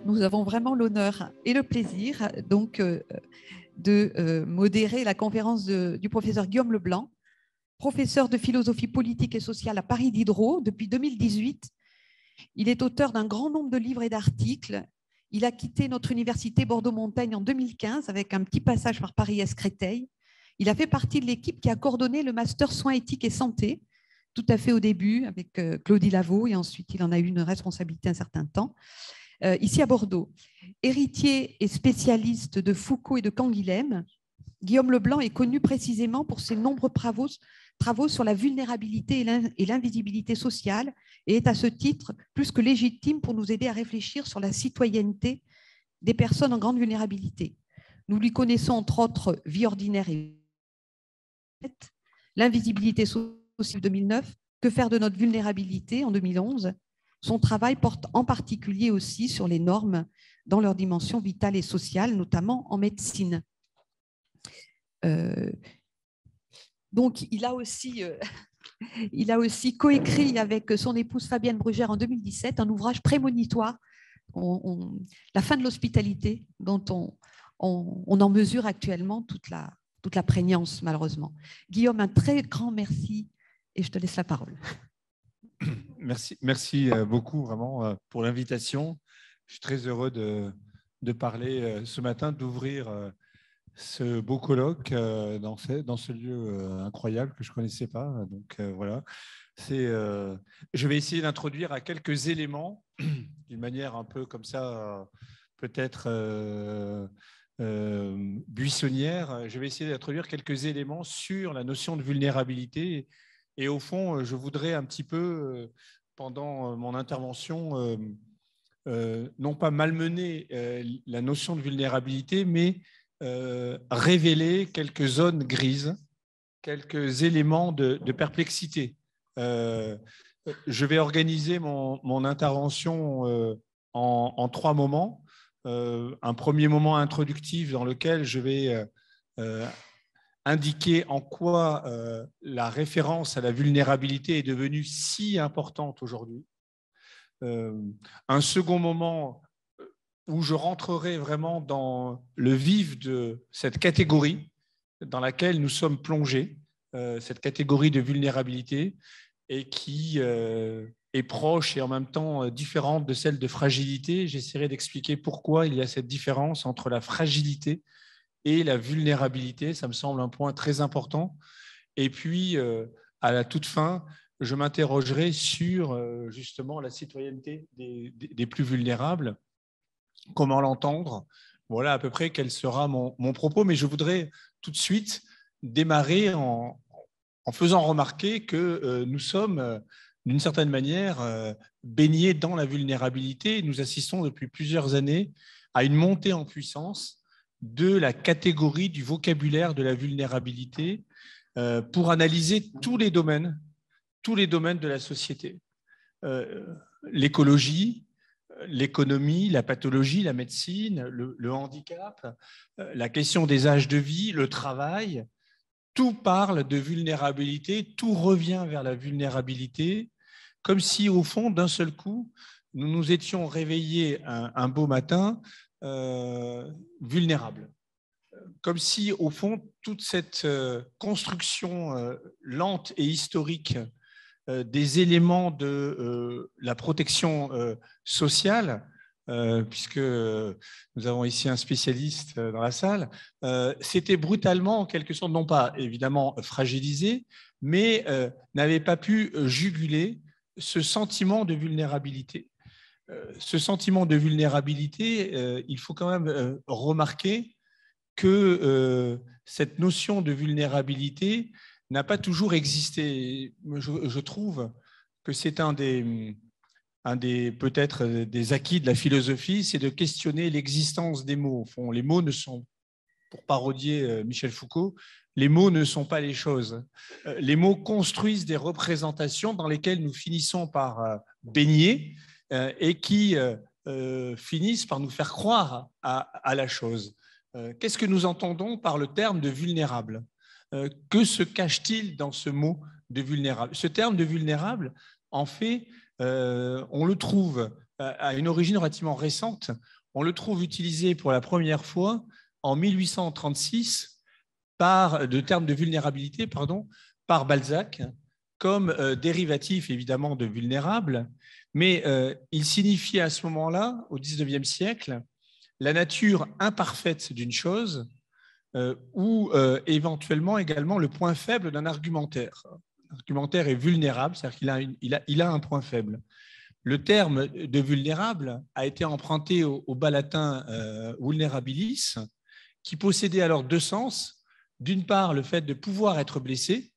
Nous avons vraiment l'honneur et le plaisir donc de modérer la conférence du professeur Guillaume Leblanc, professeur de philosophie politique et sociale à Paris Diderot depuis 2018. Il est auteur d'un grand nombre de livres et d'articles. Il a quitté notre université Bordeaux-Montaigne en 2015 avec un petit passage par Paris-Est-Créteil. Il a fait partie de l'équipe qui a coordonné le master soins éthiques et santé, tout à fait au début avec Claudie Lavaux, et ensuite il en a eu une responsabilité un certain temps. Ici à Bordeaux. Héritier et spécialiste de Foucault et de Canguilhem, Guillaume Leblanc est connu précisément pour ses nombreux travaux sur la vulnérabilité et l'invisibilité sociale et est à ce titre plus que légitime pour nous aider à réfléchir sur la citoyenneté des personnes en grande vulnérabilité. Nous lui connaissons entre autres Vie ordinaire et l'invisibilité sociale 2009, Que faire de notre vulnérabilité en 2011. Son travail porte en particulier aussi sur les normes dans leur dimension vitale et sociale, notamment en médecine. Donc, il a aussi coécrit avec son épouse Fabienne Brugère en 2017 un ouvrage prémonitoire, La fin de l'hospitalité, dont on en mesure actuellement toute la prégnance, malheureusement. Guillaume, un très grand merci et je te laisse la parole. Merci beaucoup vraiment pour l'invitation. Je suis très heureux de parler ce matin, d'ouvrir ce beau colloque dans ce lieu incroyable que je ne connaissais pas. Donc voilà, je vais essayer d'introduire à quelques éléments d'une manière un peu comme ça, peut-être buissonnière. Je vais essayer d'introduire quelques éléments sur la notion de vulnérabilité. Et au fond, je voudrais un petit peu, pendant mon intervention, non pas malmener la notion de vulnérabilité, mais révéler quelques zones grises, quelques éléments de perplexité. Je vais organiser mon intervention en 3 moments. Un premier moment introductif dans lequel je vais indiquer en quoi la référence à la vulnérabilité est devenue si importante aujourd'hui. Un second moment où je rentrerai vraiment dans le vif de cette catégorie dans laquelle nous sommes plongés, cette catégorie de vulnérabilité, et qui est proche et en même temps différente de celle de fragilité. J'essaierai d'expliquer pourquoi il y a cette différence entre la fragilité et la vulnérabilité. Ça me semble un point très important. Et puis, à la toute fin, je m'interrogerai sur justement la citoyenneté des plus vulnérables. Comment l'entendre? Voilà à peu près quel sera mon propos. Mais je voudrais tout de suite démarrer en faisant remarquer que nous sommes, d'une certaine manière, baignés dans la vulnérabilité. Nous assistons depuis plusieurs années à une montée en puissance de la catégorie du vocabulaire de la vulnérabilité pour analyser tous les domaines de la société. L'écologie, l'économie, la pathologie, la médecine, le handicap, la question des âges de vie, le travail, tout parle de vulnérabilité, tout revient vers la vulnérabilité, comme si, au fond, d'un seul coup, nous nous étions réveillés un beau matin vulnérables. Comme si, au fond, toute cette construction lente et historique des éléments de la protection sociale, puisque nous avons ici un spécialiste dans la salle, s'était brutalement, en quelque sorte, non pas évidemment fragilisé, mais n'avait pas pu juguler ce sentiment de vulnérabilité. Ce sentiment de vulnérabilité, il faut quand même remarquer que cette notion de vulnérabilité n'a pas toujours existé. Je trouve que c'est un des peut-être des acquis de la philosophie, c'est de questionner l'existence des mots. Au fond, les mots ne sont, pour parodier Michel Foucault, les mots ne sont pas les choses. Les mots construisent des représentations dans lesquelles nous finissons par baigner et qui finissent par nous faire croire à la chose. Qu'est-ce que nous entendons par le terme de vulnérable? Que se cache-t-il dans ce mot de vulnérable? Ce terme de vulnérable, en fait, on le trouve a une origine relativement récente. On le trouve utilisé pour la première fois en 1836 de terme de vulnérabilité, par Balzac, comme dérivatif évidemment de vulnérable, mais il signifiait à ce moment-là, au XIXe siècle, la nature imparfaite d'une chose ou éventuellement également le point faible d'un argumentaire. L'argumentaire est vulnérable, c'est-à-dire qu'il a un point faible. Le terme de vulnérable a été emprunté au bas latin vulnerabilis, qui possédait alors deux sens. D'une part, le fait de pouvoir être blessé,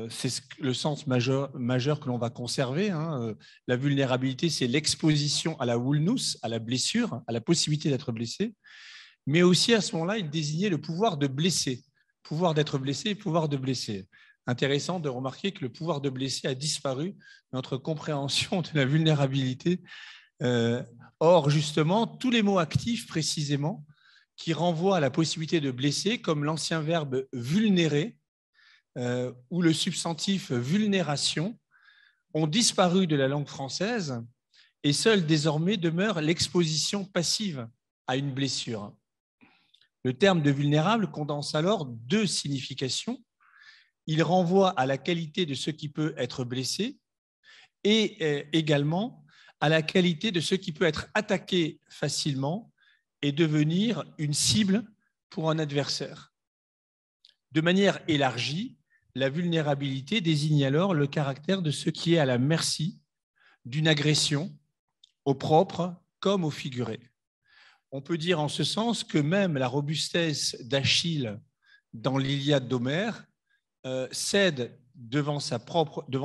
c'est le sens majeur que l'on va conserver. La vulnérabilité, c'est l'exposition à la vulnus, à la blessure, à la possibilité d'être blessé. Mais aussi, à ce moment-là, il désignait le pouvoir de blesser, pouvoir d'être blessé et pouvoir de blesser. Intéressant de remarquer que le pouvoir de blesser a disparu de notre compréhension de la vulnérabilité. Or, justement, tous les mots actifs, précisément, qui renvoient à la possibilité de blesser, comme l'ancien verbe vulnérer ou le substantif vulnération, ont disparu de la langue française et seule désormais demeure l'exposition passive à une blessure. Le terme de vulnérable condense alors deux significations. Il renvoie à la qualité de ce qui peut être blessé et également à la qualité de ce qui peut être attaqué facilement et devenir une cible pour un adversaire. De manière élargie, la vulnérabilité désigne alors le caractère de ce qui est à la merci d'une agression, au propre comme au figuré. On peut dire en ce sens que même la robustesse d'Achille dans l'Iliade d'Homère cède devant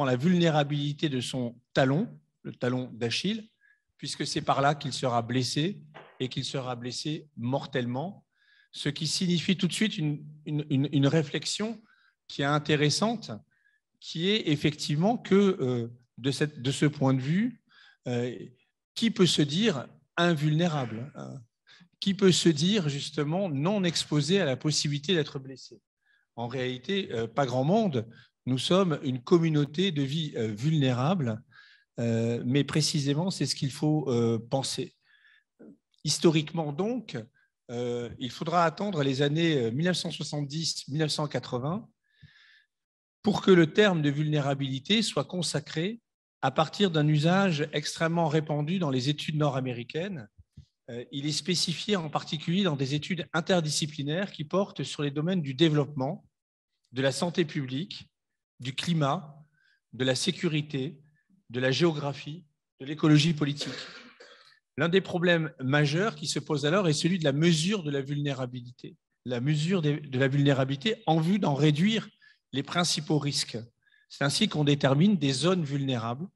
la vulnérabilité de son talon, le talon d'Achille, puisque c'est par là qu'il sera blessé et qu'il sera blessé mortellement, ce qui signifie tout de suite une réflexion qui est intéressante, qui est effectivement que de ce point de vue, qui peut se dire invulnérable, qui peut se dire justement non exposé à la possibilité d'être blessé? En réalité, pas grand monde. Nous sommes une communauté de vie vulnérable, mais précisément, c'est ce qu'il faut penser. Historiquement, donc, il faudra attendre les années 1970-1980 pour que le terme de vulnérabilité soit consacré à partir d'un usage extrêmement répandu dans les études nord-américaines. Il est spécifié en particulier dans des études interdisciplinaires qui portent sur les domaines du développement, de la santé publique, du climat, de la sécurité, de la géographie, de l'écologie politique. L'un des problèmes majeurs qui se pose alors est celui de la mesure de la vulnérabilité. La mesure de la vulnérabilité en vue d'en réduire les principaux risques. C'est ainsi qu'on détermine des zones vulnérables,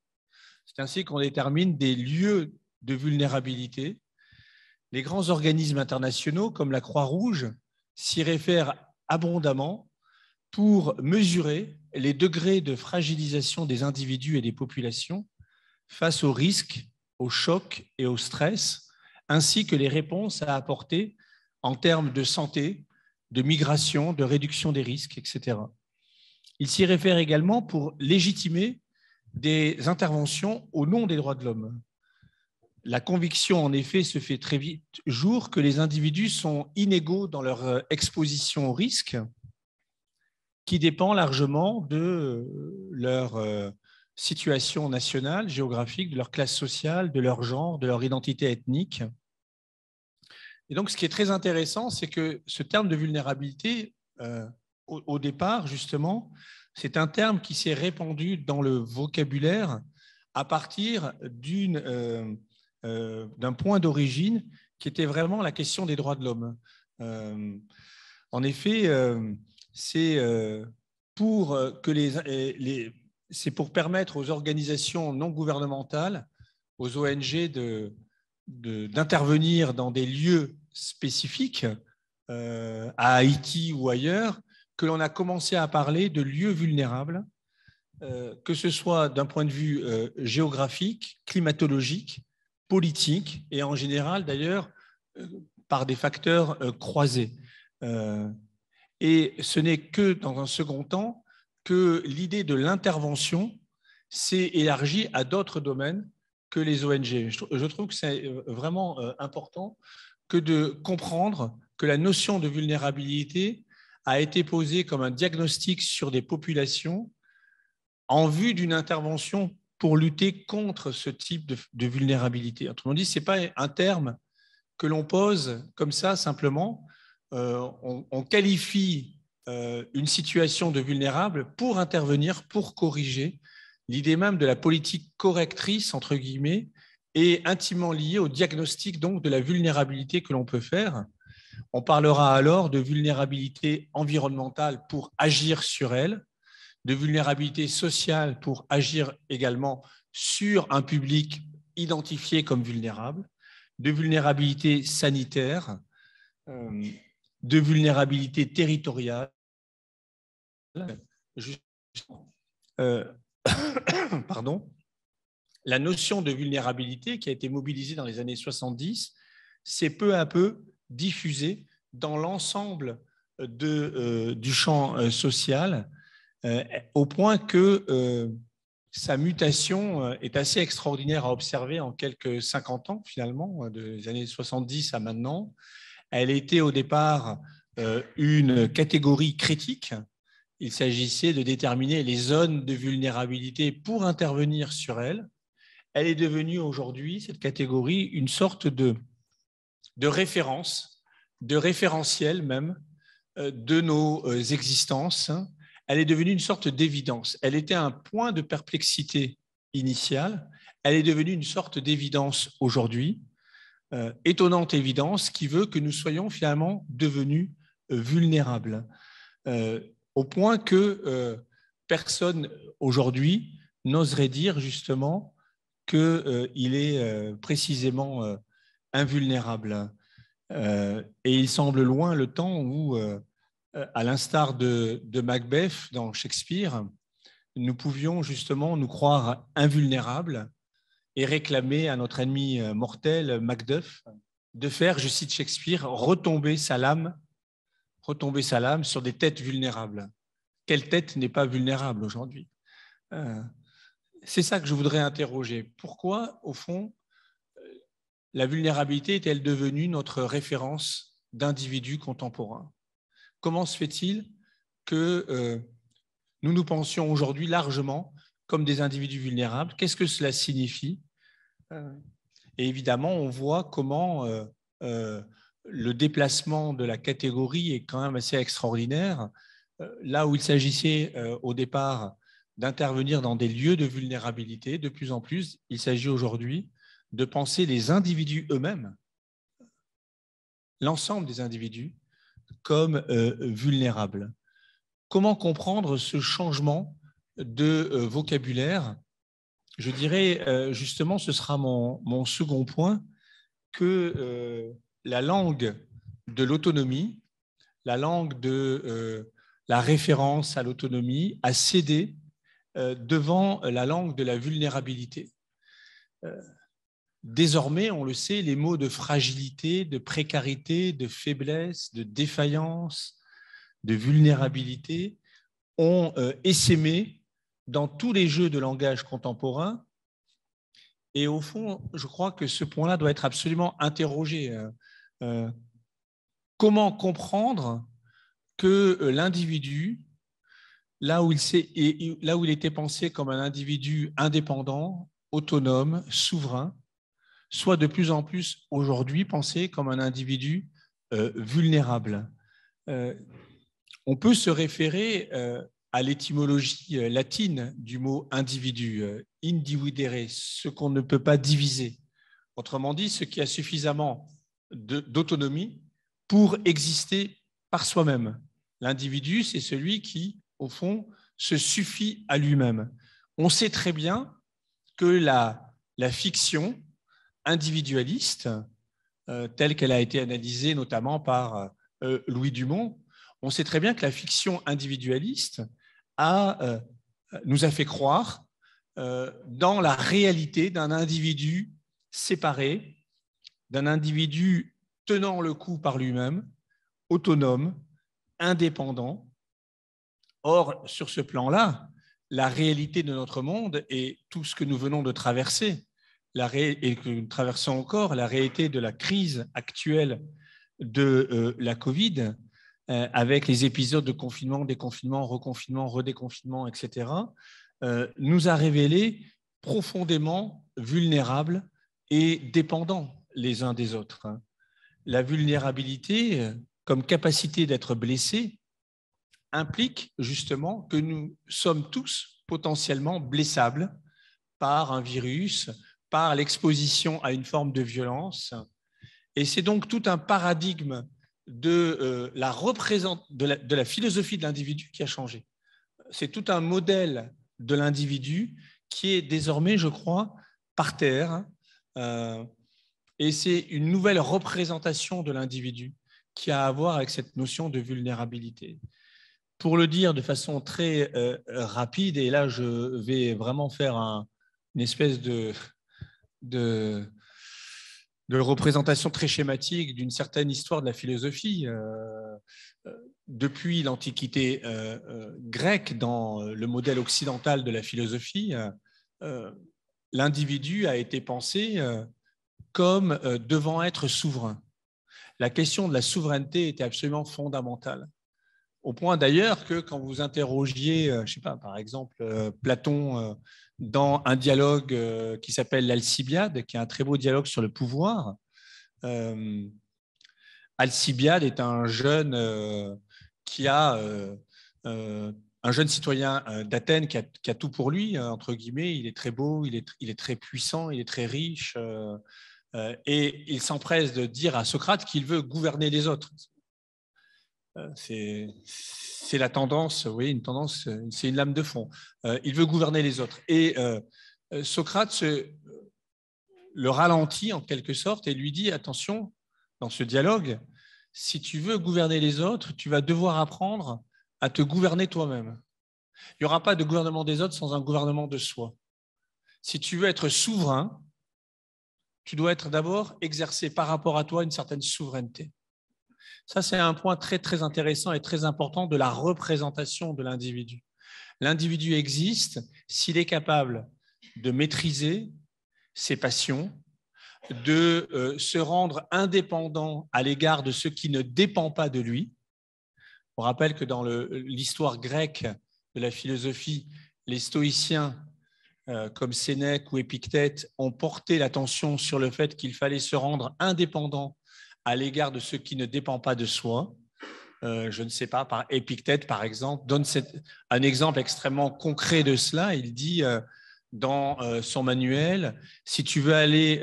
c'est ainsi qu'on détermine des lieux de vulnérabilité. Les grands organismes internationaux comme la Croix-Rouge s'y réfèrent abondamment pour mesurer les degrés de fragilisation des individus et des populations face aux risques, aux chocs et au stress, ainsi que les réponses à apporter en termes de santé, de migration, de réduction des risques, etc. Il s'y réfère également pour légitimer des interventions au nom des droits de l'homme. La conviction, en effet, se fait très vite jour que les individus sont inégaux dans leur exposition au risque, qui dépend largement de leur situation nationale, géographique, de leur classe sociale, de leur genre, de leur identité ethnique. Et donc, ce qui est très intéressant, c'est que ce terme de vulnérabilité, au départ, justement, c'est un terme qui s'est répandu dans le vocabulaire à partir d'un point d'origine qui était vraiment la question des droits de l'homme. En effet, c'est pour permettre aux organisations non gouvernementales, aux ONG d'intervenir dans des lieux spécifiques, à Haïti ou ailleurs, que l'on a commencé à parler de lieux vulnérables, que ce soit d'un point de vue géographique, climatologique, politique et en général d'ailleurs par des facteurs croisés. Et ce n'est que dans un second temps que l'idée de l'intervention s'est élargie à d'autres domaines que les ONG. Je trouve que c'est vraiment important que de comprendre que la notion de vulnérabilité a été posée comme un diagnostic sur des populations en vue d'une intervention pour lutter contre ce type de vulnérabilité. Autrement dit, ce n'est pas un terme que l'on pose comme ça simplement. On qualifie une situation de vulnérable pour intervenir, pour corriger. L'idée même de la politique correctrice, entre guillemets, est intimement liée au diagnostic donc, de la vulnérabilité que l'on peut faire. On parlera alors de vulnérabilité environnementale pour agir sur elle, de vulnérabilité sociale pour agir également sur un public identifié comme vulnérable, de vulnérabilité sanitaire, de vulnérabilité territoriale. Pardon. La notion de vulnérabilité qui a été mobilisée dans les années 70 s'est peu à peu diffusée dans l'ensemble du champ social, au point que sa mutation est assez extraordinaire à observer en quelques 50 ans, finalement, des années 70 à maintenant. Elle était au départ une catégorie critique. Il s'agissait de déterminer les zones de vulnérabilité pour intervenir sur elles. Elle est devenue aujourd'hui, cette catégorie, une sorte de référence, de référentiel même de nos existences. Elle est devenue une sorte d'évidence. Elle était un point de perplexité initiale. Elle est devenue une sorte d'évidence aujourd'hui, étonnante évidence qui veut que nous soyons finalement devenus vulnérables, au point que personne aujourd'hui n'oserait dire justement qu'il est précisément invulnérable. Et il semble loin le temps où, à l'instar de Macbeth dans Shakespeare, nous pouvions justement nous croire invulnérables et réclamer à notre ennemi mortel, Macduff, de faire, je cite Shakespeare, retomber sa lame sur des têtes vulnérables. Quelle tête n'est pas vulnérable aujourd'hui? C'est ça que je voudrais interroger. Pourquoi, au fond, la vulnérabilité est-elle devenue notre référence d'individus contemporains? Comment se fait-il que nous nous pensions aujourd'hui largement comme des individus vulnérables? Qu'est-ce que cela signifie? Et évidemment, on voit comment le déplacement de la catégorie est quand même assez extraordinaire. Là où il s'agissait au départ d'intervenir dans des lieux de vulnérabilité, de plus en plus, il s'agit aujourd'hui de penser les individus eux-mêmes, l'ensemble des individus, comme vulnérables. Comment comprendre ce changement de vocabulaire? Je dirais justement, ce sera mon second point, que la langue de l'autonomie, la langue de la référence à l'autonomie a cédé devant la langue de la vulnérabilité. Désormais, on le sait, les mots de fragilité, de précarité, de faiblesse, de défaillance, de vulnérabilité ont essaimé dans tous les jeux de langage contemporains. Et au fond, je crois que ce point-là doit être absolument interrogé. Comment comprendre que l'individu, là où il était pensé comme un individu indépendant, autonome, souverain, soit de plus en plus aujourd'hui pensé comme un individu vulnérable? On peut se référer à l'étymologie latine du mot individu, individere, ce qu'on ne peut pas diviser. Autrement dit, ce qui a suffisamment d'autonomie pour exister par soi-même. L'individu, c'est celui qui, au fond, se suffit à lui-même. On sait très bien que la fiction individualiste, telle qu'elle a été analysée notamment par Louis Dumont, on sait très bien que la fiction individualiste nous a fait croire dans la réalité d'un individu séparé, d'un individu tenant le coup par lui-même, autonome, indépendant. Or, sur ce plan-là, la réalité de notre monde et tout ce que nous venons de traverser et que nous traversons encore la réalité de la crise actuelle de la Covid, avec les épisodes de confinement, déconfinement, reconfinement, redéconfinement, etc., nous a révélés profondément vulnérables et dépendants les uns des autres. La vulnérabilité, comme capacité d'être blessé, implique justement que nous sommes tous potentiellement blessables par un virus, par l'exposition à une forme de violence. Et c'est donc tout un paradigme de la philosophie de l'individu qui a changé. C'est tout un modèle de l'individu qui est désormais, je crois, par terre. Et c'est une nouvelle représentation de l'individu qui a à voir avec cette notion de vulnérabilité. Pour le dire de façon très rapide, et là je vais vraiment faire une espèce de représentation très schématique d'une certaine histoire de la philosophie. Depuis l'Antiquité grecque, dans le modèle occidental de la philosophie, l'individu a été pensé comme devant être souverain. La question de la souveraineté était absolument fondamentale. Au point d'ailleurs que quand vous interrogiez, je ne sais pas, par exemple, Platon dans un dialogue qui s'appelle l'Alcibiade, qui est un très beau dialogue sur le pouvoir, Alcibiade est un jeune un jeune citoyen d'Athènes qui a tout pour lui, entre guillemets. Il est très beau, il est très puissant, il est très riche, et il s'empresse de dire à Socrate qu'il veut gouverner les autres. C'est la tendance, oui, une tendance, c'est une lame de fond. Il veut gouverner les autres. Et Socrate le ralentit en quelque sorte et lui dit, attention, dans ce dialogue, si tu veux gouverner les autres, tu vas devoir apprendre à te gouverner toi-même. Il n'y aura pas de gouvernement des autres sans un gouvernement de soi. Si tu veux être souverain, tu dois être d'abord exercer par rapport à toi une certaine souveraineté. Ça, c'est un point très, très intéressant et très important de la représentation de l'individu. L'individu existe s'il est capable de maîtriser ses passions, de se rendre indépendant à l'égard de ce qui ne dépend pas de lui. On rappelle que dans l'histoire grecque de la philosophie, les stoïciens, comme Sénèque ou Épictète, ont porté l'attention sur le fait qu'il fallait se rendre indépendant à l'égard de ce qui ne dépend pas de soi. Je ne sais pas, par Épictète, par exemple, donne un exemple extrêmement concret de cela. Il dit dans son manuel, si tu veux aller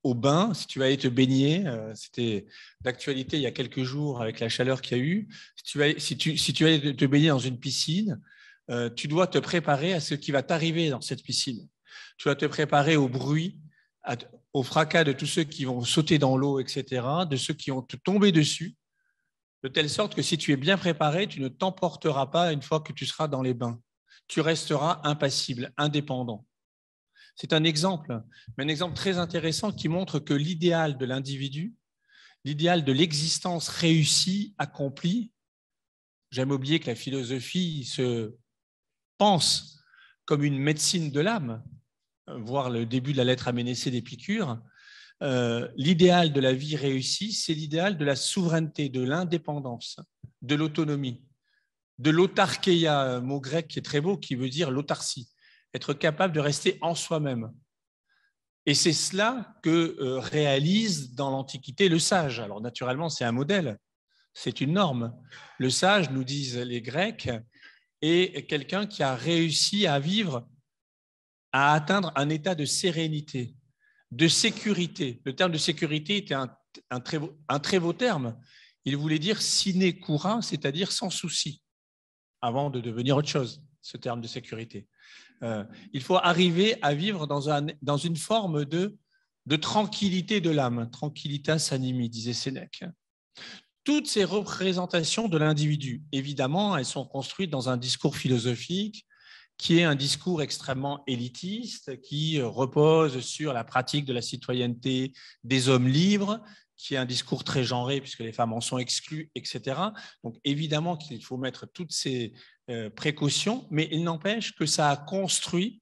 au bain, si tu veux aller te baigner, c'était d'actualité il y a quelques jours avec la chaleur qu'il y a eu, si tu veux aller te baigner dans une piscine, tu dois te préparer à ce qui va t'arriver dans cette piscine. Tu dois te préparer au bruit, au fracas de tous ceux qui vont sauter dans l'eau, etc., de ceux qui vont te tomber dessus, de telle sorte que si tu es bien préparé, tu ne t'emporteras pas une fois que tu seras dans les bains. Tu resteras impassible, indépendant. C'est un exemple, mais un exemple très intéressant qui montre que l'idéal de l'individu, l'idéal de l'existence réussie, accomplie, j'aime oublier que la philosophie se pense comme une médecine de l'âme, voir le début de la lettre à Ménécée d'Épicure, l'idéal de la vie réussie, c'est l'idéal de la souveraineté, de l'indépendance, de l'autonomie, de l'autarkeia, un mot grec qui est très beau, qui veut dire l'autarcie, être capable de rester en soi-même. Et c'est cela que réalise dans l'Antiquité le sage. Alors naturellement, c'est un modèle, c'est une norme. Le sage, nous disent les Grecs, est quelqu'un qui a réussi à vivre, à atteindre un état de sérénité, de sécurité. Le terme de sécurité était un très beau terme. Il voulait dire sine cura, c'est-à-dire sans souci, avant de devenir autre chose, ce terme de sécurité. Il faut arriver à vivre dans une forme de tranquillité de l'âme, tranquillitas animi, disait Sénèque. Toutes ces représentations de l'individu, évidemment, elles sont construites dans un discours philosophique qui est un discours extrêmement élitiste, qui repose sur la pratique de la citoyenneté des hommes libres, qui est un discours très genré puisque les femmes en sont exclues, etc. Donc évidemment qu'il faut mettre toutes ces précautions, mais il n'empêche que ça a construit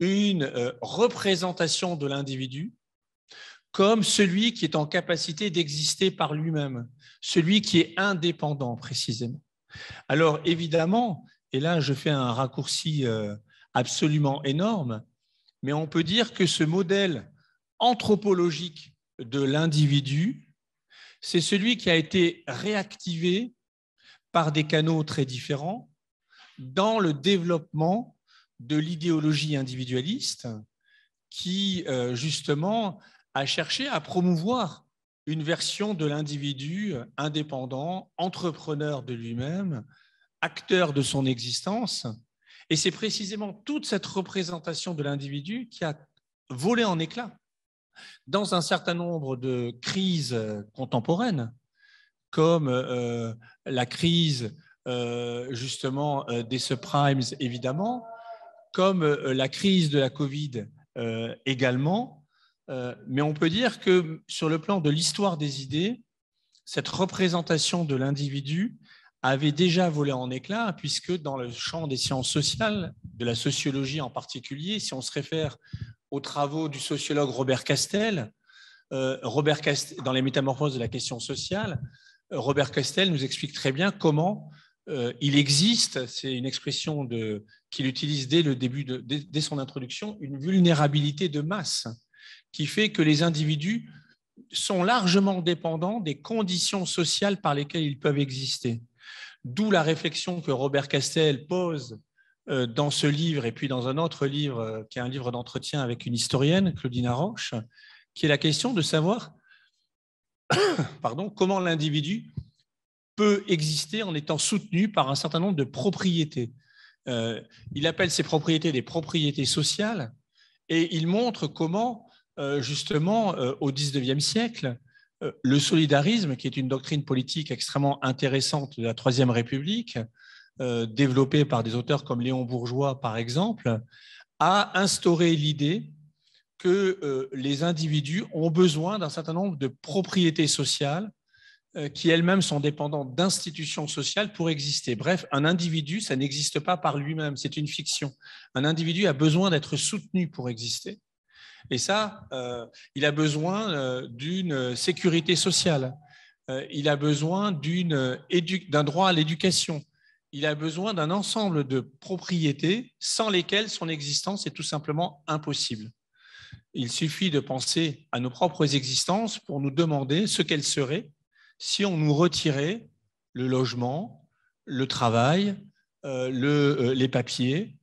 une représentation de l'individu comme celui qui est en capacité d'exister par lui-même, celui qui est indépendant précisément. Alors évidemment, et là je fais un raccourci absolument énorme, mais on peut dire que ce modèle anthropologique de l'individu, c'est celui qui a été réactivé par des canaux très différents dans le développement de l'idéologie individualiste qui, justement, a cherché à promouvoir une version de l'individu indépendant, entrepreneur de lui-même, acteur de son existence. Et c'est précisément toute cette représentation de l'individu qui a volé en éclats dans un certain nombre de crises contemporaines, comme la crise justement des subprimes, évidemment, comme la crise de la Covid également. Mais on peut dire que sur le plan de l'histoire des idées, cette représentation de l'individu avait déjà volé en éclats, puisque dans le champ des sciences sociales, de la sociologie en particulier, si on se réfère aux travaux du sociologue Robert Castel, dans les métamorphoses de la question sociale, Robert Castel nous explique très bien comment il existe, c'est une expression qu'il utilise dès le début, dès son introduction, une vulnérabilité de masse qui fait que les individus sont largement dépendants des conditions sociales par lesquelles ils peuvent exister. D'où la réflexion que Robert Castel pose dans ce livre et puis dans un autre livre qui est un livre d'entretien avec une historienne, Claudine Roche, qui est la question de savoir comment l'individu peut exister en étant soutenu par un certain nombre de propriétés. Il appelle ces propriétés des propriétés sociales et il montre comment, justement, au XIXe siècle, le solidarisme, qui est une doctrine politique extrêmement intéressante de la Troisième République, développée par des auteurs comme Léon Bourgeois, par exemple, a instauré l'idée que les individus ont besoin d'un certain nombre de propriétés sociales qui elles-mêmes sont dépendantes d'institutions sociales pour exister. Bref, un individu, ça n'existe pas par lui-même, c'est une fiction. Un individu a besoin d'être soutenu pour exister. Et ça, il a besoin d'une sécurité sociale, il a besoin d'un droit à l'éducation, il a besoin d'un ensemble de propriétés sans lesquelles son existence est tout simplement impossible. Il suffit de penser à nos propres existences pour nous demander ce qu'elles seraient si on nous retirait le logement, le travail, les papiers.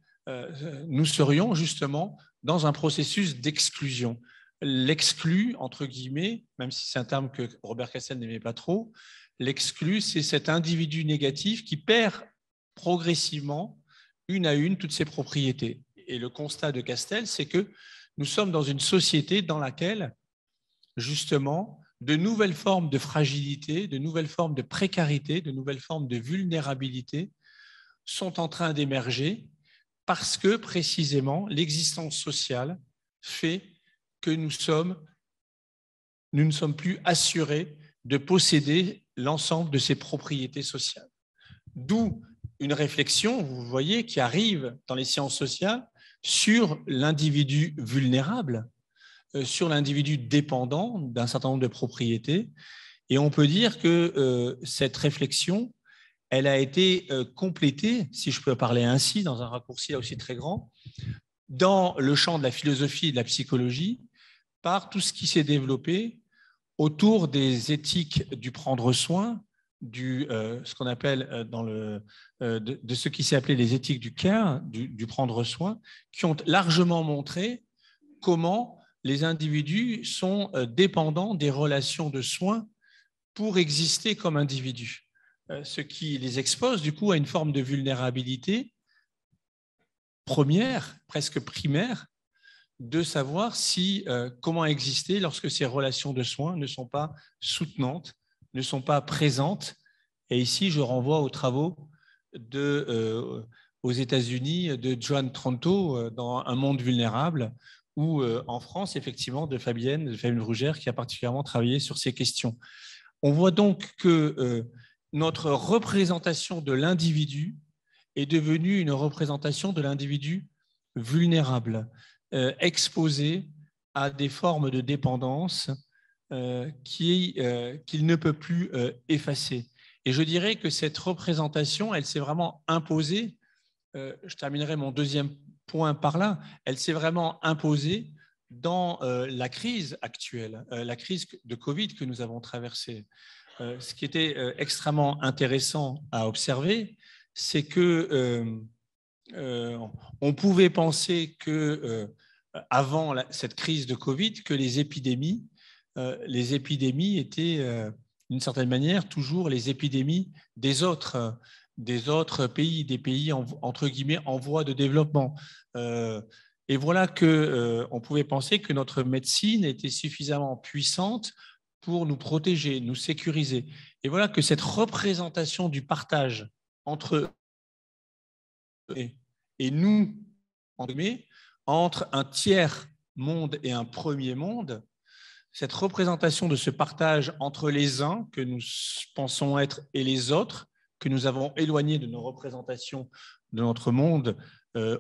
Nous serions justement dans un processus d'exclusion. L'exclu, entre guillemets, même si c'est un terme que Robert Castel n'aimait pas trop, l'exclu, c'est cet individu négatif qui perd progressivement, une à une, toutes ses propriétés. Et le constat de Castel, c'est que nous sommes dans une société dans laquelle, justement, de nouvelles formes de fragilité, de nouvelles formes de précarité, de nouvelles formes de vulnérabilité sont en train d'émerger parce que, précisément, l'existence sociale fait que nous ne sommes plus assurés de posséder l'ensemble de ces propriétés sociales. D'où une réflexion, vous voyez, qui arrive dans les sciences sociales sur l'individu vulnérable, sur l'individu dépendant d'un certain nombre de propriétés. Et on peut dire que cette réflexion, elle a été complétée, si je peux parler ainsi, dans un raccourci là aussi très grand, dans le champ de la philosophie et de la psychologie, par tout ce qui s'est développé autour des éthiques du prendre soin, ce qu'on appelle de ce qui s'est appelé les éthiques du care, du prendre soin, qui ont largement montré comment les individus sont dépendants des relations de soins pour exister comme individus, ce qui les expose du coup à une forme de vulnérabilité première, presque primaire, de savoir comment exister lorsque ces relations de soins ne sont pas soutenantes, ne sont pas présentes. Et ici, je renvoie aux travaux aux États-Unis de Joan Tronto dans Un monde vulnérable, ou en France, effectivement, de Fabienne Brugère, qui a particulièrement travaillé sur ces questions. On voit donc que notre représentation de l'individu est devenue une représentation de l'individu vulnérables, exposés à des formes de dépendance qu'il ne peut plus effacer. Et je dirais que cette représentation, elle s'est vraiment imposée, je terminerai mon deuxième point par là, elle s'est vraiment imposée dans la crise actuelle, la crise de Covid que nous avons traversée. Ce qui était extrêmement intéressant à observer, c'est que on pouvait penser que avant cette crise de Covid, que les épidémies étaient d'une certaine manière toujours les épidémies des autres pays, des pays entre guillemets en voie de développement. Et voilà que on pouvait penser que notre médecine était suffisamment puissante pour nous protéger, nous sécuriser. Et voilà que cette représentation du partage entre eux et nous, entre un tiers monde et un premier monde, cette représentation de ce partage entre les uns que nous pensons être et les autres, que nous avons éloignés de nos représentations de notre monde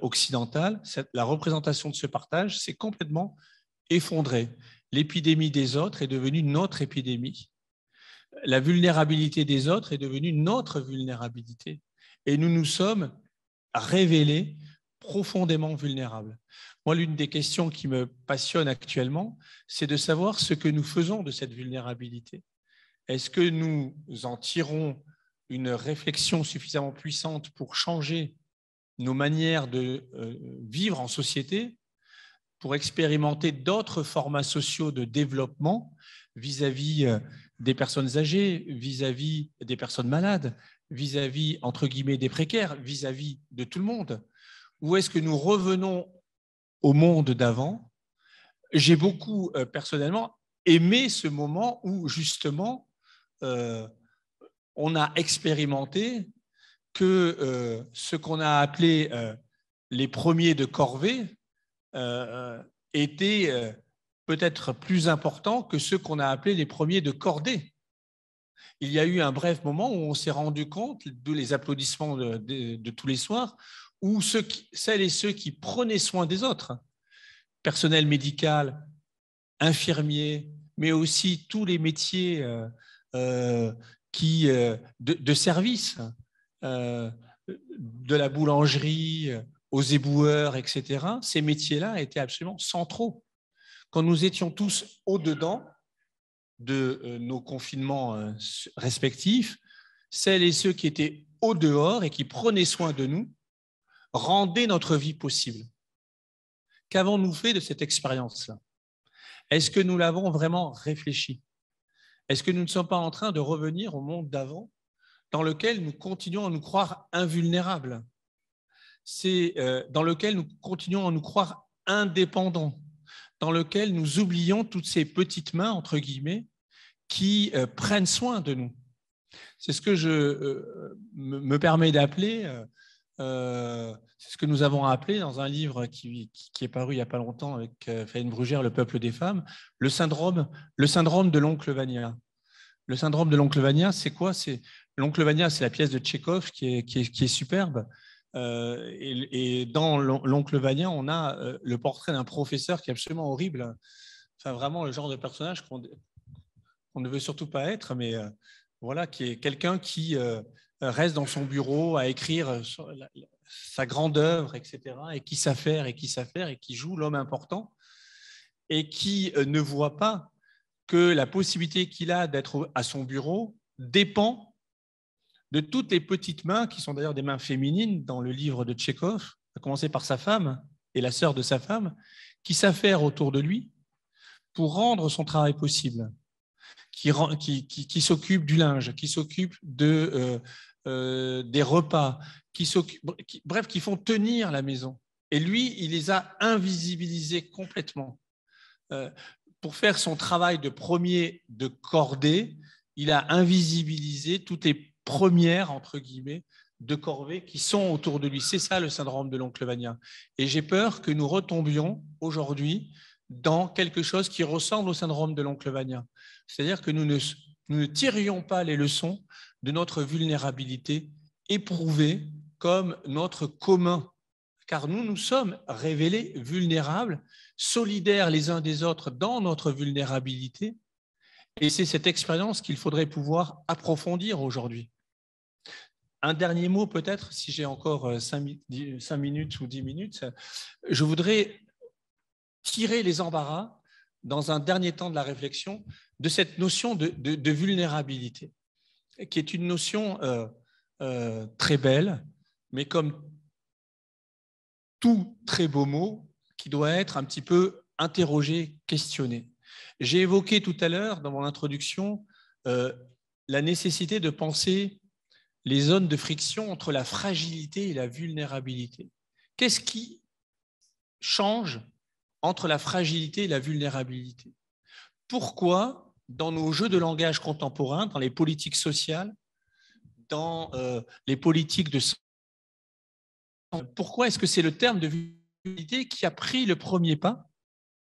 occidental, la représentation de ce partage s'est complètement effondrée. L'épidémie des autres est devenue notre épidémie. La vulnérabilité des autres est devenue notre vulnérabilité. Et nous nous sommes révélés profondément vulnérables. Moi, l'une des questions qui me passionne actuellement, c'est de savoir ce que nous faisons de cette vulnérabilité. Est-ce que nous en tirons une réflexion suffisamment puissante pour changer nos manières de vivre en société, pour expérimenter d'autres formats sociaux de développement vis-à-vis des personnes âgées, vis-à-vis des personnes malades, vis-à-vis, entre guillemets, des précaires, vis-à-vis de tout le monde? Ou est-ce que nous revenons au monde d'avant? J'ai beaucoup, personnellement, aimé ce moment où, justement, on a expérimenté que ce qu'on a appelé les premiers de corvée étaient peut-être plus importants que ceux qu'on a appelés les premiers de cordée. Il y a eu un bref moment où on s'est rendu compte, d'où les applaudissements de tous les soirs, où celles et ceux qui prenaient soin des autres, personnel médical, infirmiers, mais aussi tous les métiers de service, de la boulangerie aux éboueurs, etc., ces métiers-là étaient absolument centraux. Quand nous étions tous au-dedans de nos confinements respectifs, celles et ceux qui étaient au-dehors et qui prenaient soin de nous rendaient notre vie possible. Qu'avons-nous fait de cette expérience-là? Est-ce que nous l'avons vraiment réfléchi? Est-ce que nous ne sommes pas en train de revenir au monde d'avant, dans lequel nous continuons à nous croire invulnérables? C'est dans lequel nous continuons à nous croire indépendants, dans lequel nous oublions toutes ces petites mains, entre guillemets, qui prennent soin de nous. C'est ce que je me permets d'appeler, c'est ce que nous avons appelé dans un livre qui est paru il n'y a pas longtemps avec Fabienne Brugère, Le peuple des femmes, le syndrome de l'oncle Vania. Le syndrome de l'oncle Vania, c'est quoi? L'oncle Vania, c'est la pièce de Tchekhov qui est superbe. Et dans l'oncle Vania, on a le portrait d'un professeur qui est absolument horrible. Enfin, vraiment le genre de personnage qu'on ne veut surtout pas être, mais voilà, qui est quelqu'un qui reste dans son bureau à écrire sa grande œuvre, etc., et qui s'affaire, et qui joue l'homme important, et qui ne voit pas que la possibilité qu'il a d'être à son bureau dépend de toutes les petites mains, qui sont d'ailleurs des mains féminines dans le livre de Tchekhov, à commencer par sa femme et la sœur de sa femme, qui s'affairent autour de lui pour rendre son travail possible, qui s'occupent du linge, qui s'occupent des repas, bref, qui font tenir la maison. Et lui, il les a invisibilisés complètement. Pour faire son travail de premier de cordée, il a invisibilisé toutes les premières, entre guillemets, de corvée qui sont autour de lui. C'est ça le syndrome de l'oncle Vania. Et j'ai peur que nous retombions aujourd'hui dans quelque chose qui ressemble au syndrome de l'oncle Vania. C'est-à-dire que nous ne tirions pas les leçons de notre vulnérabilité éprouvée comme notre commun car nous nous sommes révélés vulnérables, solidaires les uns des autres dans notre vulnérabilité, et c'est cette expérience qu'il faudrait pouvoir approfondir aujourd'hui. Un dernier mot peut-être, si j'ai encore 5 minutes ou 10 minutes, je voudrais tirer les embarras dans un dernier temps de la réflexion de cette notion de vulnérabilité, qui est une notion très belle, mais comme tout très beau mot, qui doit être un petit peu interrogé, questionné. J'ai évoqué tout à l'heure, dans mon introduction, la nécessité de penser les zones de friction entre la fragilité et la vulnérabilité. Qu'est-ce qui change entre la fragilité et la vulnérabilité? Pourquoi, dans nos jeux de langage contemporains, dans les politiques sociales, dans les politiques de santé, pourquoi est-ce que c'est le terme de vulnérabilité qui a pris le premier pas,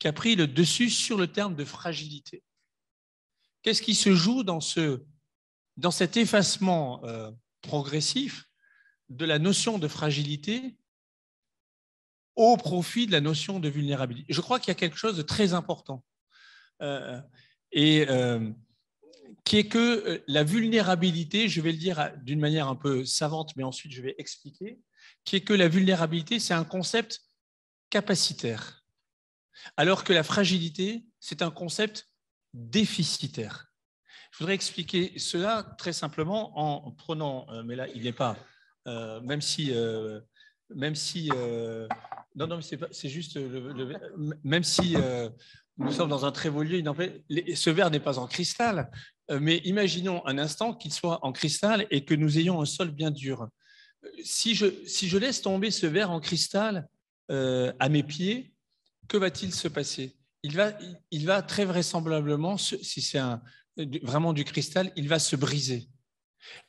qui a pris le dessus sur le terme de fragilité? Qu'est-ce qui se joue dans cet effacement progressif de la notion de fragilité au profit de la notion de vulnérabilité? Je crois qu'il y a quelque chose de très important, qui est que la vulnérabilité, je vais le dire d'une manière un peu savante, mais ensuite je vais expliquer, qui est que la vulnérabilité, c'est un concept capacitaire, alors que la fragilité, c'est un concept déficitaire. Je voudrais expliquer cela très simplement en prenant, mais là, il n'est pas, même si non, c'est juste, même si nous sommes dans un très beau lieu, ce verre n'est pas en cristal, mais imaginons un instant qu'il soit en cristal et que nous ayons un sol bien dur. Si je laisse tomber ce verre en cristal à mes pieds, que va-t-il se passer? Il va très vraisemblablement, si c'est vraiment du cristal, il va se briser.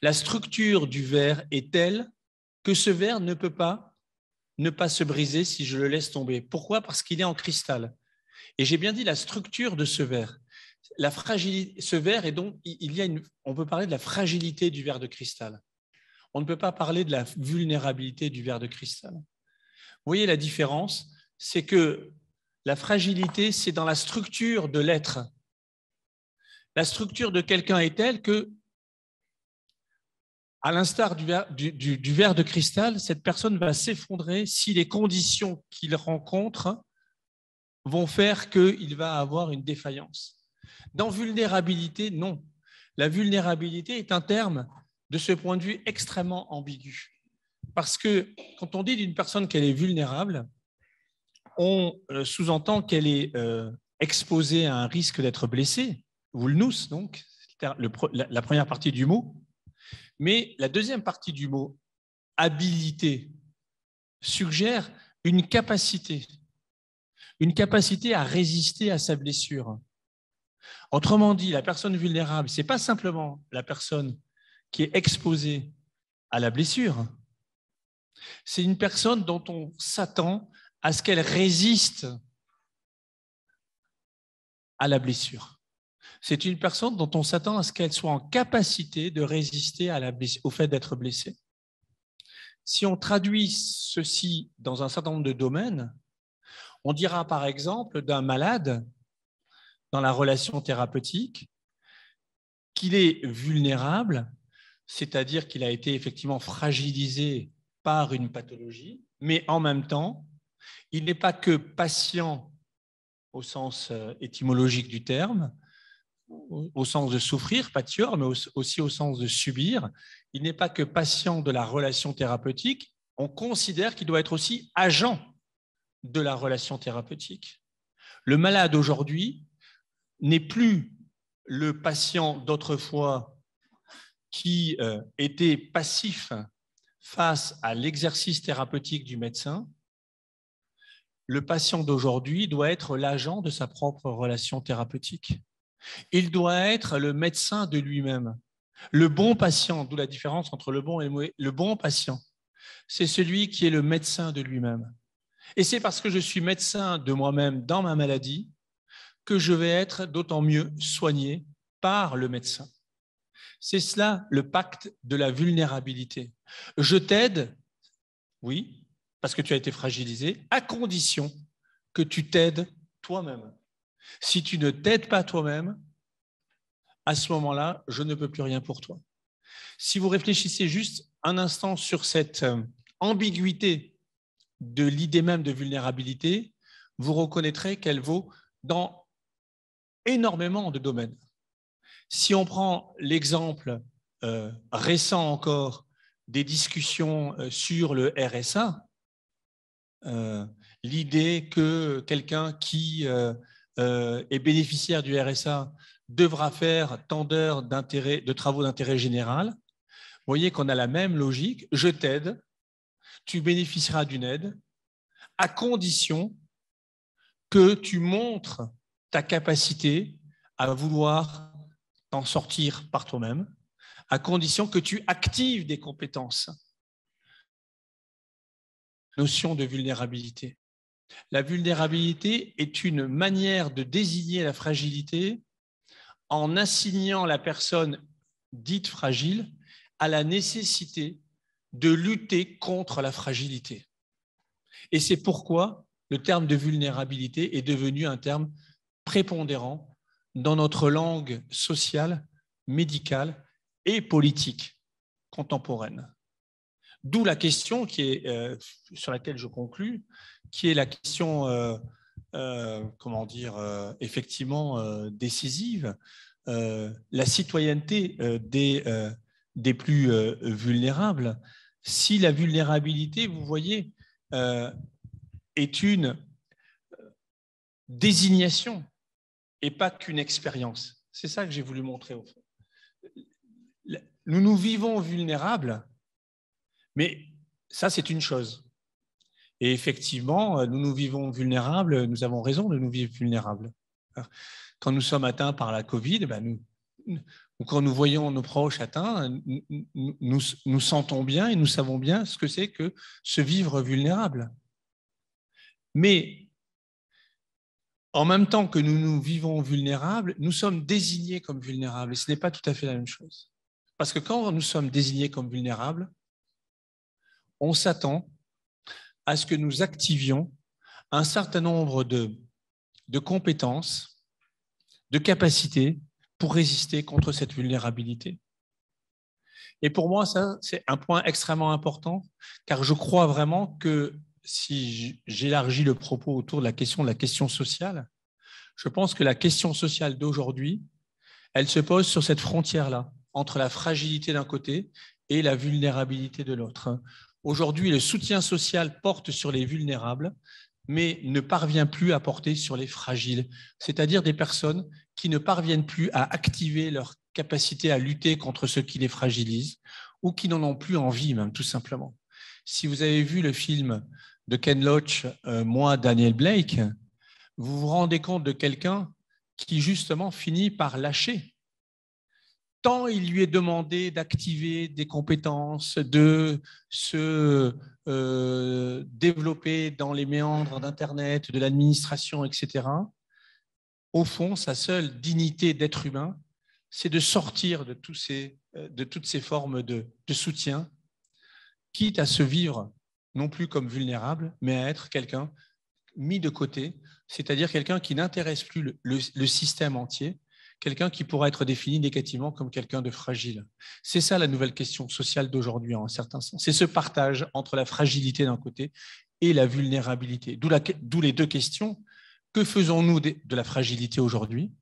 La structure du verre est telle que ce verre ne peut pas ne pas se briser si je le laisse tomber. Pourquoi? Parce qu'il est en cristal. Et j'ai bien dit la structure de ce verre. La fragilité, ce verre, et donc on peut parler de la fragilité du verre de cristal. On ne peut pas parler de la vulnérabilité du verre de cristal. Vous voyez la différence? C'est que la fragilité, c'est dans la structure de l'être. La structure de quelqu'un est telle que, à l'instar du verre de cristal, cette personne va s'effondrer si les conditions qu'il rencontre vont faire qu'il va avoir une défaillance. Dans vulnérabilité, non. La vulnérabilité est un terme, de ce point de vue, extrêmement ambigu. Parce que quand on dit d'une personne qu'elle est vulnérable, on sous-entend qu'elle est exposée à un risque d'être blessée, vulnus, donc, la première partie du mot. Mais la deuxième partie du mot, habilité, suggère une capacité à résister à sa blessure. Autrement dit, la personne vulnérable, ce n'est pas simplement la personne qui est exposée à la blessure, c'est une personne dont on s'attend à ce qu'elle résiste à la blessure. C'est une personne dont on s'attend à ce qu'elle soit en capacité de résister au fait d'être blessée. Si on traduit ceci dans un certain nombre de domaines, on dira par exemple d'un malade dans la relation thérapeutique qu'il est vulnérable, c'est-à-dire qu'il a été effectivement fragilisé par une pathologie, mais en même temps, il n'est pas que patient au sens étymologique du terme, au sens de souffrir, pâtir, mais aussi au sens de subir. Il n'est pas que patient de la relation thérapeutique, on considère qu'il doit être aussi agent de la relation thérapeutique. Le malade aujourd'hui n'est plus le patient d'autrefois qui était passif face à l'exercice thérapeutique du médecin. Le patient d'aujourd'hui doit être l'agent de sa propre relation thérapeutique. Il doit être le médecin de lui-même. Le bon patient, d'où la différence entre le bon et le mauvais, le bon patient, c'est celui qui est le médecin de lui-même. Et c'est parce que je suis médecin de moi-même dans ma maladie que je vais être d'autant mieux soigné par le médecin. C'est cela le pacte de la vulnérabilité. Je t'aide, oui, parce que tu as été fragilisé, à condition que tu t'aides toi-même. Si tu ne t'aides pas toi-même, à ce moment-là, je ne peux plus rien pour toi. Si vous réfléchissez juste un instant sur cette ambiguïté de l'idée même de vulnérabilité, vous reconnaîtrez qu'elle vaut dans énormément de domaines. Si on prend l'exemple récent encore des discussions sur le RSA, l'idée que quelqu'un qui est bénéficiaire du RSA devra faire tant d'heures de travaux d'intérêt général, vous voyez qu'on a la même logique. Je t'aide, tu bénéficieras d'une aide, à condition que tu montres ta capacité à vouloir t'en sortir par toi-même, à condition que tu actives des compétences. Notion de vulnérabilité. La vulnérabilité est une manière de désigner la fragilité en assignant la personne dite fragile à la nécessité de lutter contre la fragilité. Et c'est pourquoi le terme de vulnérabilité est devenu un terme prépondérant dans notre langue sociale, médicale et politique contemporaine. D'où la question qui est, sur laquelle je conclus, qui est la question, effectivement décisive, la citoyenneté des plus vulnérables. Si la vulnérabilité, vous voyez, est une désignation et pas qu'une expérience. C'est ça que j'ai voulu montrer au fond. Nous vivons vulnérables, mais ça, c'est une chose. Et effectivement, nous vivons vulnérables, nous avons raison de nous vivre vulnérables. Quand nous sommes atteints par la Covid, quand nous voyons nos proches atteints, nous sentons bien et nous savons bien ce que c'est que se vivre vulnérable. Mais en même temps que nous nous vivons vulnérables, nous sommes désignés comme vulnérables. Et ce n'est pas tout à fait la même chose. Parce que quand nous sommes désignés comme vulnérables, on s'attend à ce que nous activions un certain nombre de compétences, de capacités pour résister contre cette vulnérabilité. Et pour moi, ça, c'est un point extrêmement important, car je crois vraiment que si j'élargis le propos autour de la question sociale, je pense que la question sociale d'aujourd'hui, elle se pose sur cette frontière-là, entre la fragilité d'un côté et la vulnérabilité de l'autre. Aujourd'hui, le soutien social porte sur les vulnérables, mais ne parvient plus à porter sur les fragiles, c'est-à-dire des personnes qui ne parviennent plus à activer leur capacité à lutter contre ce qui les fragilise ou qui n'en ont plus envie, même tout simplement. Si vous avez vu le film de Ken Loach, Moi, Daniel Blake, vous vous rendez compte de quelqu'un qui justement finit par lâcher. Tant il lui est demandé d'activer des compétences, de se développer dans les méandres d'Internet, de l'administration, etc. Au fond, sa seule dignité d'être humain, c'est de sortir de toutes ces formes de soutien, quitte à se vivre non plus comme vulnérable, mais à être quelqu'un mis de côté, c'est-à-dire quelqu'un qui n'intéresse plus le système entier, quelqu'un qui pourra être défini négativement comme quelqu'un de fragile. C'est ça la nouvelle question sociale d'aujourd'hui, en un certain sens. C'est ce partage entre la fragilité d'un côté et la vulnérabilité. D'où les deux questions. Que faisons-nous de la fragilité aujourd'hui?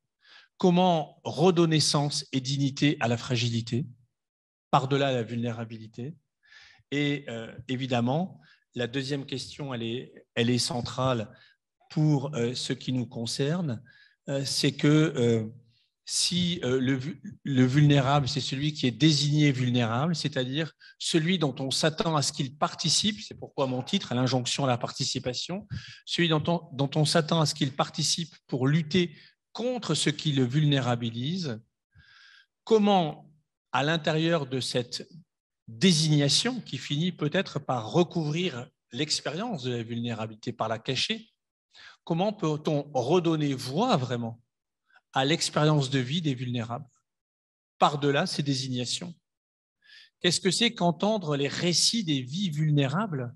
Comment redonner sens et dignité à la fragilité, par-delà la vulnérabilité? Et évidemment, la deuxième question, elle est centrale pour ce qui nous concerne, c'est que si le vulnérable, c'est celui qui est désigné vulnérable, c'est-à-dire celui dont on s'attend à ce qu'il participe, c'est pourquoi mon titre, à l'injonction à la participation, celui dont on s'attend à ce qu'il participe pour lutter contre ce qui le vulnérabilise, comment, à l'intérieur de cette désignation qui finit peut-être par recouvrir l'expérience de la vulnérabilité, par la cacher, comment peut-on redonner voix vraiment à l'expérience de vie des vulnérables, par-delà ces désignations? Qu'est-ce que c'est qu'entendre les récits des vies vulnérables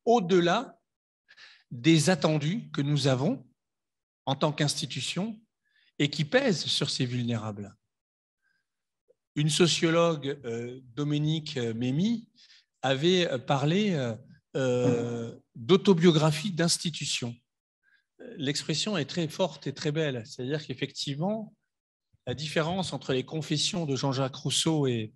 au-delà des attendus que nous avons en tant qu'institution et qui pèsent sur ces vulnérables. Une sociologue, Dominique Mémy, avait parlé d'autobiographie d'institution. L'expression est très forte et très belle, c'est-à-dire qu'effectivement, la différence entre les confessions de Jean-Jacques Rousseau et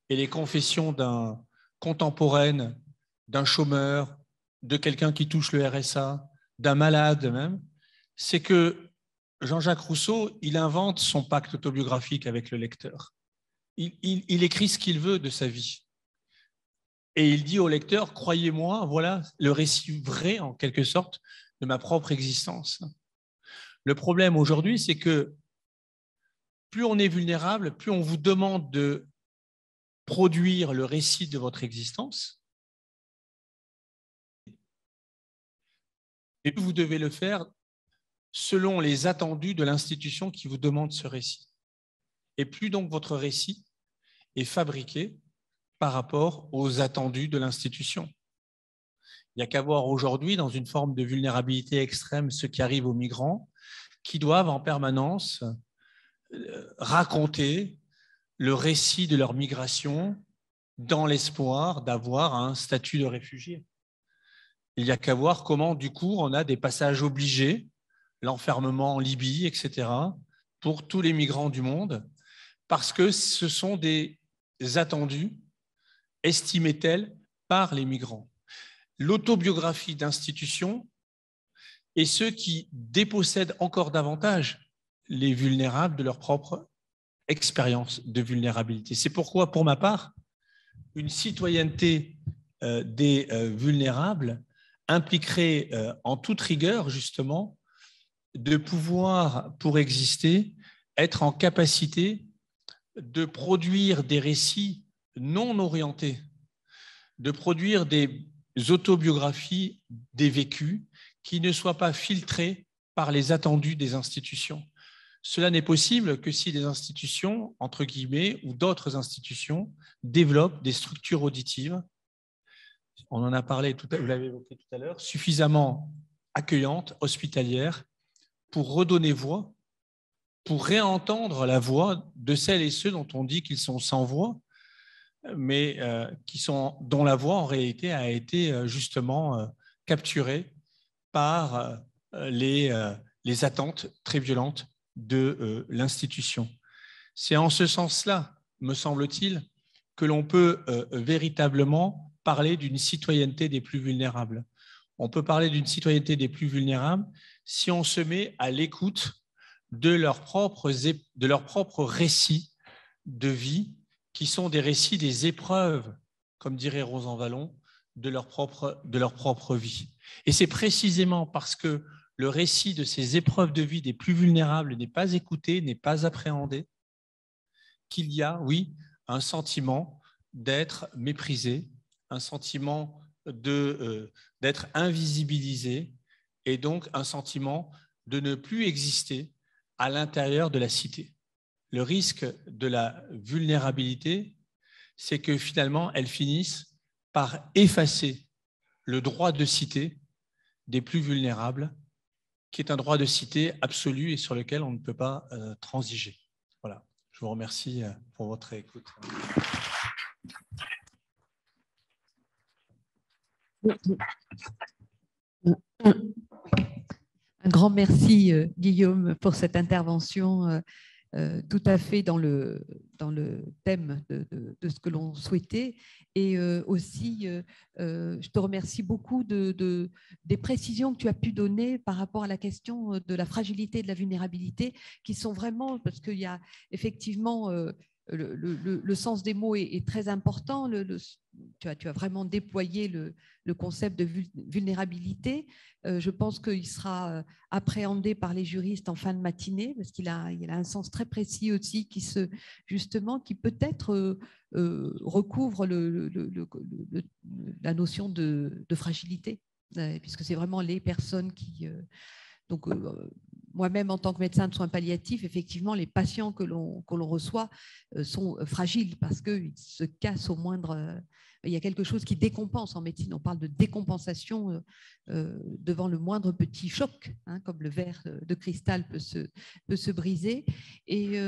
les confessions d'un contemporaine, d'un chômeur, de quelqu'un qui touche le RSA, d'un malade même, c'est que Jean-Jacques Rousseau, il invente son pacte autobiographique avec le lecteur. Il écrit ce qu'il veut de sa vie. Et il dit au lecteur, croyez-moi, voilà le récit vrai, en quelque sorte, de ma propre existence. Le problème aujourd'hui, c'est que plus on est vulnérable, plus on vous demande de produire le récit de votre existence, et vous devez le faire selon les attendus de l'institution qui vous demande ce récit. Et plus donc votre récit est fabriqué par rapport aux attendus de l'institution. Il n'y a qu'à voir aujourd'hui, dans une forme de vulnérabilité extrême, ce qui arrive aux migrants, qui doivent en permanence raconter le récit de leur migration dans l'espoir d'avoir un statut de réfugié. Il n'y a qu'à voir comment, du coup, on a des passages obligés, l'enfermement en Libye, etc., pour tous les migrants du monde, parce que ce sont des attendus estimés tels par les migrants. L'autobiographie d'institutions et ceux qui dépossèdent encore davantage les vulnérables de leur propre expérience de vulnérabilité. C'est pourquoi, pour ma part, une citoyenneté des vulnérables impliquerait en toute rigueur, justement, de pouvoir, pour exister, être en capacité de produire des récits non orientés, de produire des autobiographies des vécus qui ne soient pas filtrés par les attendus des institutions. Cela n'est possible que si des institutions, entre guillemets, ou d'autres institutions développent des structures auditives, on en a parlé, vous l'avez évoqué tout à l'heure, suffisamment accueillantes, hospitalières, pour redonner voix, pour réentendre la voix de celles et ceux dont on dit qu'ils sont sans voix, mais dont la voix en réalité a été justement capturée par les attentes très violentes de l'institution. C'est en ce sens-là, me semble-t-il, que l'on peut véritablement parler d'une citoyenneté des plus vulnérables. On peut parler d'une citoyenneté des plus vulnérables si on se met à l'écoute de leurs propres récits de vie, qui sont des récits des épreuves, comme dirait Rosan Vallon, de leur propre vie. Et c'est précisément parce que le récit de ces épreuves de vie des plus vulnérables n'est pas écouté, n'est pas appréhendé, qu'il y a, oui, un sentiment d'être méprisé, un sentiment d'être invisibilisé, et donc un sentiment de ne plus exister à l'intérieur de la cité. Le risque de la vulnérabilité, c'est que finalement, elles finissent par effacer le droit de cité des plus vulnérables, qui est un droit de cité absolu et sur lequel on ne peut pas transiger. Voilà, je vous remercie pour votre écoute. Un grand merci, Guillaume, pour cette intervention tout à fait dans le thème de ce que l'on souhaitait. Et aussi, je te remercie beaucoup des précisions que tu as pu donner par rapport à la question de la fragilité et de la vulnérabilité, qui sont vraiment, parce qu'il y a effectivement le sens des mots est très important. Tu as vraiment déployé le concept de vulnérabilité. Je pense qu'il sera appréhendé par les juristes en fin de matinée, parce qu'il a un sens très précis aussi qui peut-être recouvre la notion de fragilité, puisque c'est vraiment les personnes qui... Donc, moi-même, en tant que médecin de soins palliatifs, effectivement, les patients que l'on reçoit sont fragiles parce qu'ils se cassent au moindre il y a quelque chose qui décompense en médecine. On parle de décompensation devant le moindre petit choc, hein, comme le verre de cristal peut se briser. Et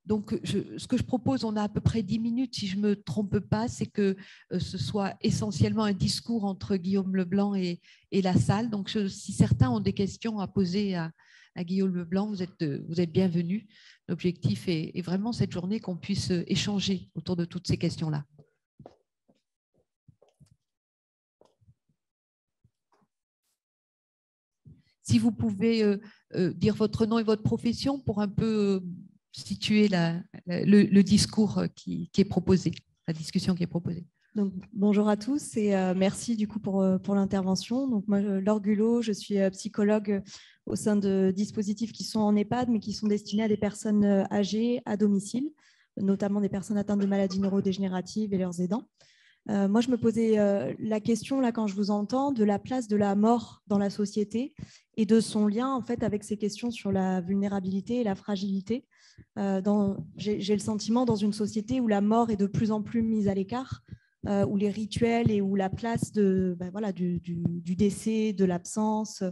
donc, ce que je propose, on a à peu près 10 minutes, si je ne me trompe pas, c'est que ce soit essentiellement un discours entre Guillaume Leblanc et la salle. Donc, si certains ont des questions à poser à Guillaume Leblanc, vous êtes bienvenus. L'objectif est vraiment cette journée qu'on puisse échanger autour de toutes ces questions-là. Si vous pouvez dire votre nom et votre profession pour un peu situer le discours qui est proposé, la discussion qui est proposée. Donc, bonjour à tous et merci du coup pour l'intervention. Donc, moi, Laure Gulot, je suis psychologue au sein de dispositifs qui sont en EHPAD, mais qui sont destinés à des personnes âgées à domicile, notamment des personnes atteintes de maladies neurodégénératives et leurs aidants. Moi, je me posais la question, là, quand je vous entends, de la place de la mort dans la société et de son lien, en fait, avec ces questions sur la vulnérabilité et la fragilité. J'ai le sentiment, dans une société où la mort est de plus en plus mise à l'écart, où les rituels et où la place du décès, de l'absence,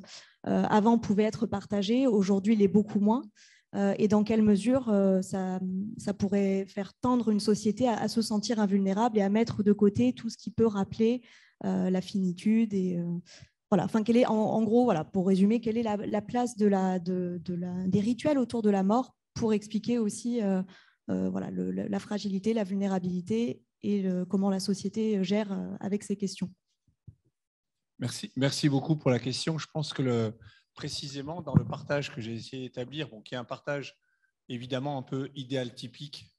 avant pouvait être partagée, aujourd'hui, il est beaucoup moins. Et dans quelle mesure ça pourrait faire tendre une société à se sentir invulnérable et à mettre de côté tout ce qui peut rappeler la finitude. Et, voilà. Enfin, en gros, voilà, pour résumer, quelle est la place des rituels autour de la mort pour expliquer aussi la fragilité, la vulnérabilité et comment la société gère avec ces questions. Merci beaucoup pour la question. Je pense que précisément dans le partage que j'ai essayé d'établir, qui est un partage évidemment un peu idéal typique,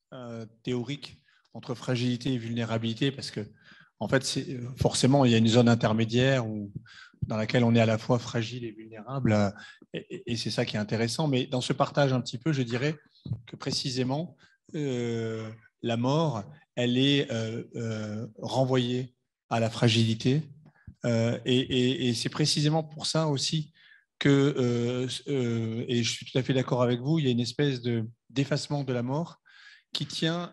théorique, entre fragilité et vulnérabilité, parce que en fait, forcément, il y a une zone intermédiaire dans laquelle on est à la fois fragile et vulnérable, et c'est ça qui est intéressant. Mais dans ce partage un petit peu, je dirais que précisément, la mort, elle est renvoyée à la fragilité. Et c'est précisément pour ça aussi que, et je suis tout à fait d'accord avec vous, il y a une espèce d'effacement de la mort qui tient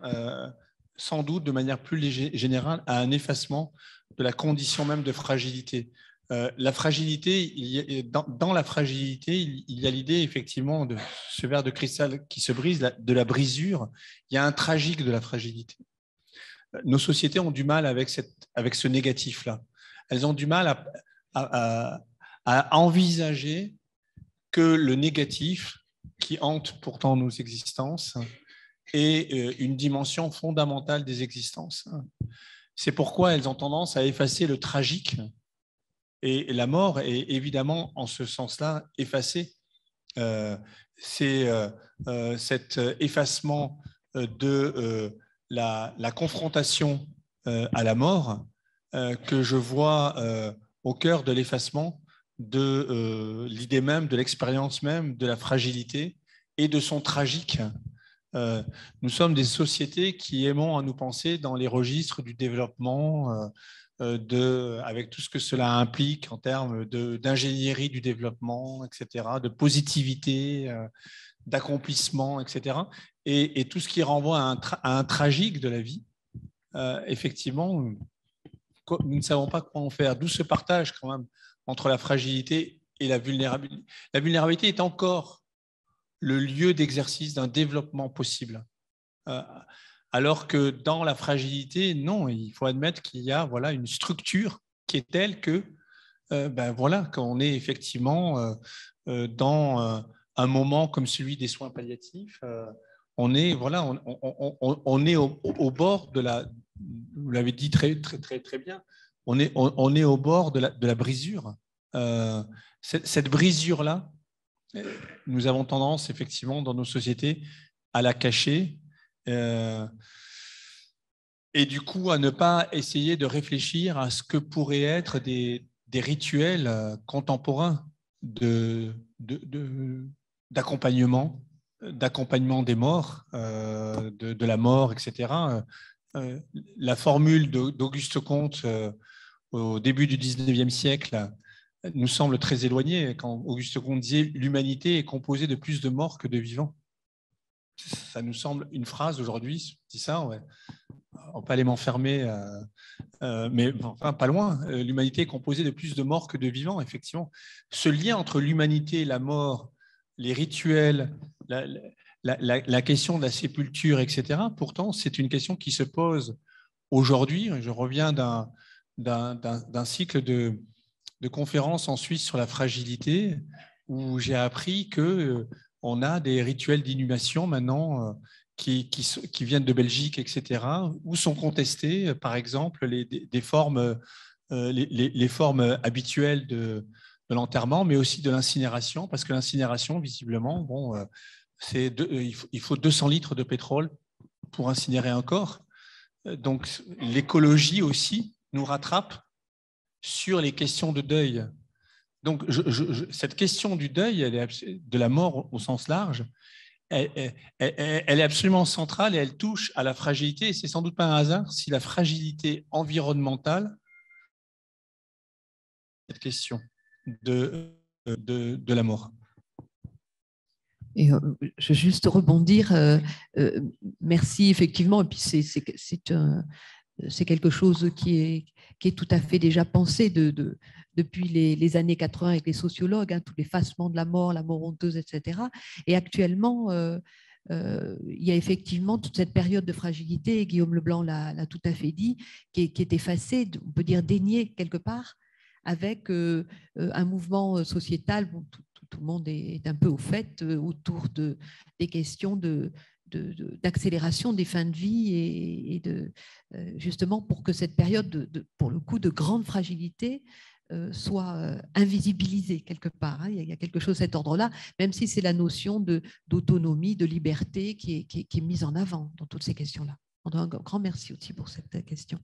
sans doute de manière plus générale à un effacement de la condition même de fragilité. La fragilité, dans la fragilité, il y a l'idée effectivement de ce verre de cristal qui se brise, de la brisure. Il y a un tragique de la fragilité. Nos sociétés ont du mal avec ce négatif-là. Elles ont du mal à envisager que le négatif, qui hante pourtant nos existences, est une dimension fondamentale des existences. C'est pourquoi elles ont tendance à effacer le tragique, et la mort est évidemment en ce sens-là effacée. C'est cet effacement de la confrontation à la mort que je vois au cœur de l'effacement de l'idée même, de l'expérience même, de la fragilité et de son tragique. Nous sommes des sociétés qui aimons à nous penser dans les registres du développement, avec tout ce que cela implique en termes d'ingénierie du développement, etc., de positivité, d'accomplissement, etc. Et tout ce qui renvoie à un tragique de la vie, effectivement, nous ne savons pas quoi en faire. D'où ce partage quand même entre la fragilité et la vulnérabilité. La vulnérabilité est encore le lieu d'exercice d'un développement possible. Alors que dans la fragilité, non, il faut admettre qu'il y a une structure qui est telle que qu'on est effectivement dans un moment comme celui des soins palliatifs. On est au bord de la, vous l'avez dit très bien, on est au bord de la brisure. Cette brisure-là, nous avons tendance effectivement dans nos sociétés à la cacher et du coup à ne pas essayer de réfléchir à ce que pourraient être des rituels contemporains d'accompagnement des morts, de la mort, etc. La formule d'Auguste Comte au début du 19e siècle nous semble très éloignée quand Auguste Comte disait « l'humanité est composée de plus de morts que de vivants ». Ça nous semble une phrase aujourd'hui, dit ça, ouais. on va pas aller m'enfermer, mais enfin, pas loin. L'humanité est composée de plus de morts que de vivants, effectivement. Ce lien entre l'humanité et la mort, les rituels, la question de la sépulture, etc., pourtant, c'est une question qui se pose aujourd'hui. Je reviens d'un cycle de conférences en Suisse sur la fragilité, où j'ai appris qu'on a des rituels d'inhumation maintenant qui viennent de Belgique, etc., où sont contestées, par exemple, les formes, les formes habituelles de l'enterrement, mais aussi de l'incinération, parce que l'incinération, visiblement, bon, il faut 200 litres de pétrole pour incinérer un corps. Donc, l'écologie aussi nous rattrape sur les questions de deuil. Donc, cette question du deuil, de la mort au sens large, elle est absolument centrale et elle touche à la fragilité. Et c'est sans doute pas un hasard si la fragilité environnementale, cette question de la mort. Et je veux juste rebondir. Merci, effectivement. Et puis, c'est quelque chose qui est tout à fait déjà pensé depuis les années 80 avec les sociologues, hein, tout l'effacement de la mort honteuse, etc. Et actuellement, il y a effectivement toute cette période de fragilité, et Guillaume Leblanc l'a tout à fait dit, qui est effacée, on peut dire déniée quelque part, avec un mouvement sociétal. Bon, tout le monde est un peu au fait autour des questions d'accélération des fins de vie et justement pour que cette période, pour le coup, de grande fragilité soit invisibilisée quelque part. Hein. Il y a quelque chose de cet ordre-là, même si c'est la notion d'autonomie, de liberté qui est mise en avant dans toutes ces questions-là. Un grand merci aussi pour cette question.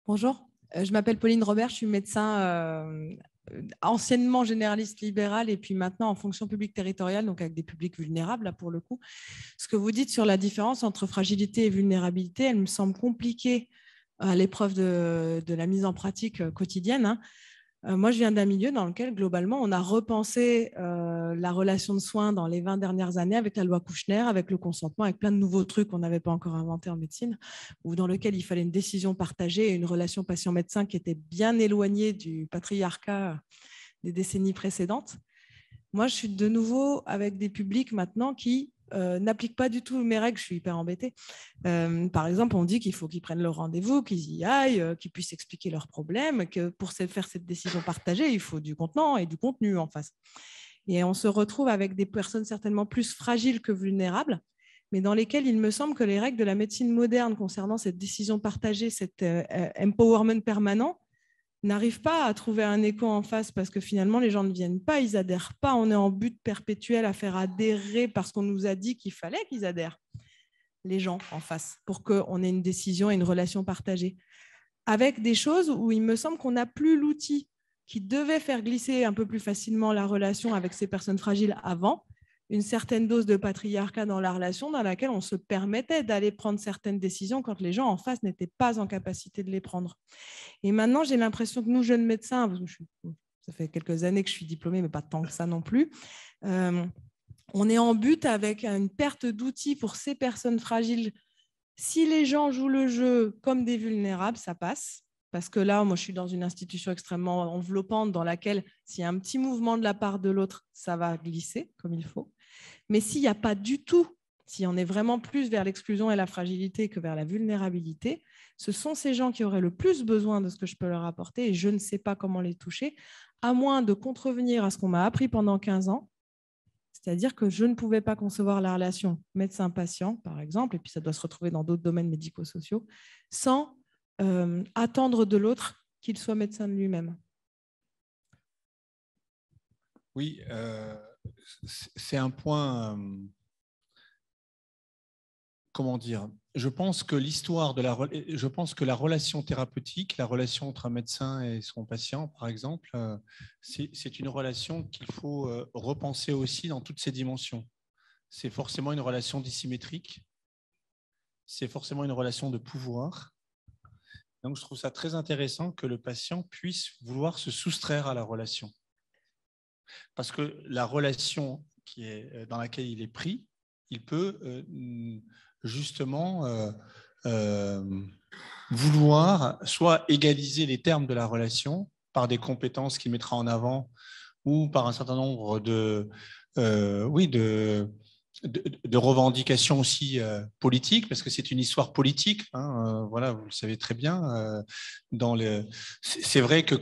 Bonjour, je m'appelle Pauline Robert, je suis médecin anciennement généraliste libéral et puis maintenant en fonction publique territoriale, donc avec des publics vulnérables, là pour le coup. Ce que vous dites sur la différence entre fragilité et vulnérabilité, elle me semble compliquée à l'épreuve de la mise en pratique quotidienne. Hein. Moi, je viens d'un milieu dans lequel, globalement, on a repensé la relation de soins dans les 20 dernières années avec la loi Kouchner, avec le consentement, avec plein de nouveaux trucs qu'on n'avait pas encore inventés en médecine, ou dans lequel il fallait une décision partagée et une relation patient-médecin qui était bien éloignée du patriarcat des décennies précédentes. Moi, je suis de nouveau avec des publics maintenant qui n'appliquent pas du tout mes règles. Je suis hyper embêtée. Par exemple, on dit qu'il faut qu'ils prennent leur rendez-vous, qu'ils y aillent, qu'ils puissent expliquer leurs problèmes, que pour faire cette décision partagée, il faut du contenant et du contenu en face. Et on se retrouve avec des personnes certainement plus fragiles que vulnérables, mais dans lesquelles il me semble que les règles de la médecine moderne concernant cette décision partagée, cet empowerment permanent, n'arrivent pas à trouver un écho en face parce que finalement, les gens ne viennent pas, ils n'adhèrent pas. On est en but perpétuel à faire adhérer parce qu'on nous a dit qu'il fallait qu'ils adhèrent, les gens en face, pour qu'on ait une décision et une relation partagée. Avec des choses où il me semble qu'on n'a plus l'outil qui devait faire glisser un peu plus facilement la relation avec ces personnes fragiles avant, une certaine dose de patriarcat dans la relation dans laquelle on se permettait d'aller prendre certaines décisions quand les gens en face n'étaient pas en capacité de les prendre. Et maintenant, j'ai l'impression que nous, jeunes médecins, parce que ça fait quelques années que je suis diplômée, mais pas tant que ça non plus, on est en but avec une perte d'outils pour ces personnes fragiles. Si les gens jouent le jeu comme des vulnérables, ça passe. Parce que là, moi, je suis dans une institution extrêmement enveloppante dans laquelle, s'il y a un petit mouvement de la part de l'autre, ça va glisser comme il faut. Mais s'il n'y a pas du tout, si on est vraiment plus vers l'exclusion et la fragilité que vers la vulnérabilité, ce sont ces gens qui auraient le plus besoin de ce que je peux leur apporter et je ne sais pas comment les toucher, à moins de contrevenir à ce qu'on m'a appris pendant 15 ans. C'est-à-dire que je ne pouvais pas concevoir la relation médecin-patient, par exemple, et puis ça doit se retrouver dans d'autres domaines médico-sociaux, sans attendre de l'autre qu'il soit médecin de lui-même. Oui, c'est un point, comment dire, je pense que la relation thérapeutique, la relation entre un médecin et son patient, par exemple, c'est une relation qu'il faut repenser aussi dans toutes ses dimensions. C'est forcément une relation dissymétrique, c'est forcément une relation de pouvoir. Donc, je trouve ça très intéressant que le patient puisse vouloir se soustraire à la relation. Parce que la relation dans laquelle il est pris, il peut justement vouloir soit égaliser les termes de la relation par des compétences qu'il mettra en avant ou par un certain nombre de revendications aussi politiques, parce que c'est une histoire politique, hein, voilà, vous le savez très bien. C'est vrai que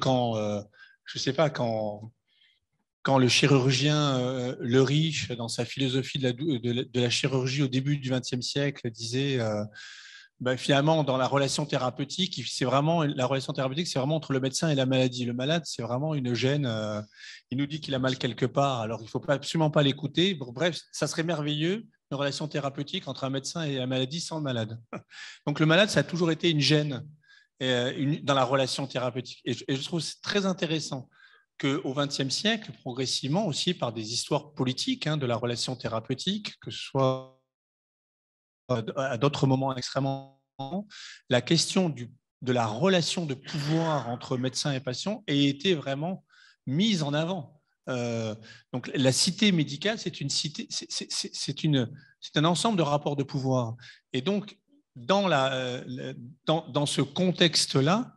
je sais pas, quand le chirurgien Le Riche, dans sa philosophie de la chirurgie au début du XXe siècle, disait finalement, dans la relation thérapeutique, c'est vraiment entre le médecin et la maladie. Le malade, c'est vraiment une gêne. Il nous dit qu'il a mal quelque part, alors il ne faut absolument pas l'écouter. Bref, ça serait merveilleux, une relation thérapeutique entre un médecin et la maladie sans le malade. Donc le malade, ça a toujours été une gêne dans la relation thérapeutique. Et je trouve très intéressant qu'au XXe siècle, progressivement aussi par des histoires politiques de la relation thérapeutique, que ce soit à d'autres moments extrêmement, la question de la relation de pouvoir entre médecin et patient a été vraiment mise en avant. Donc la cité médicale, c'est un ensemble de rapports de pouvoir. Et donc, dans ce contexte-là,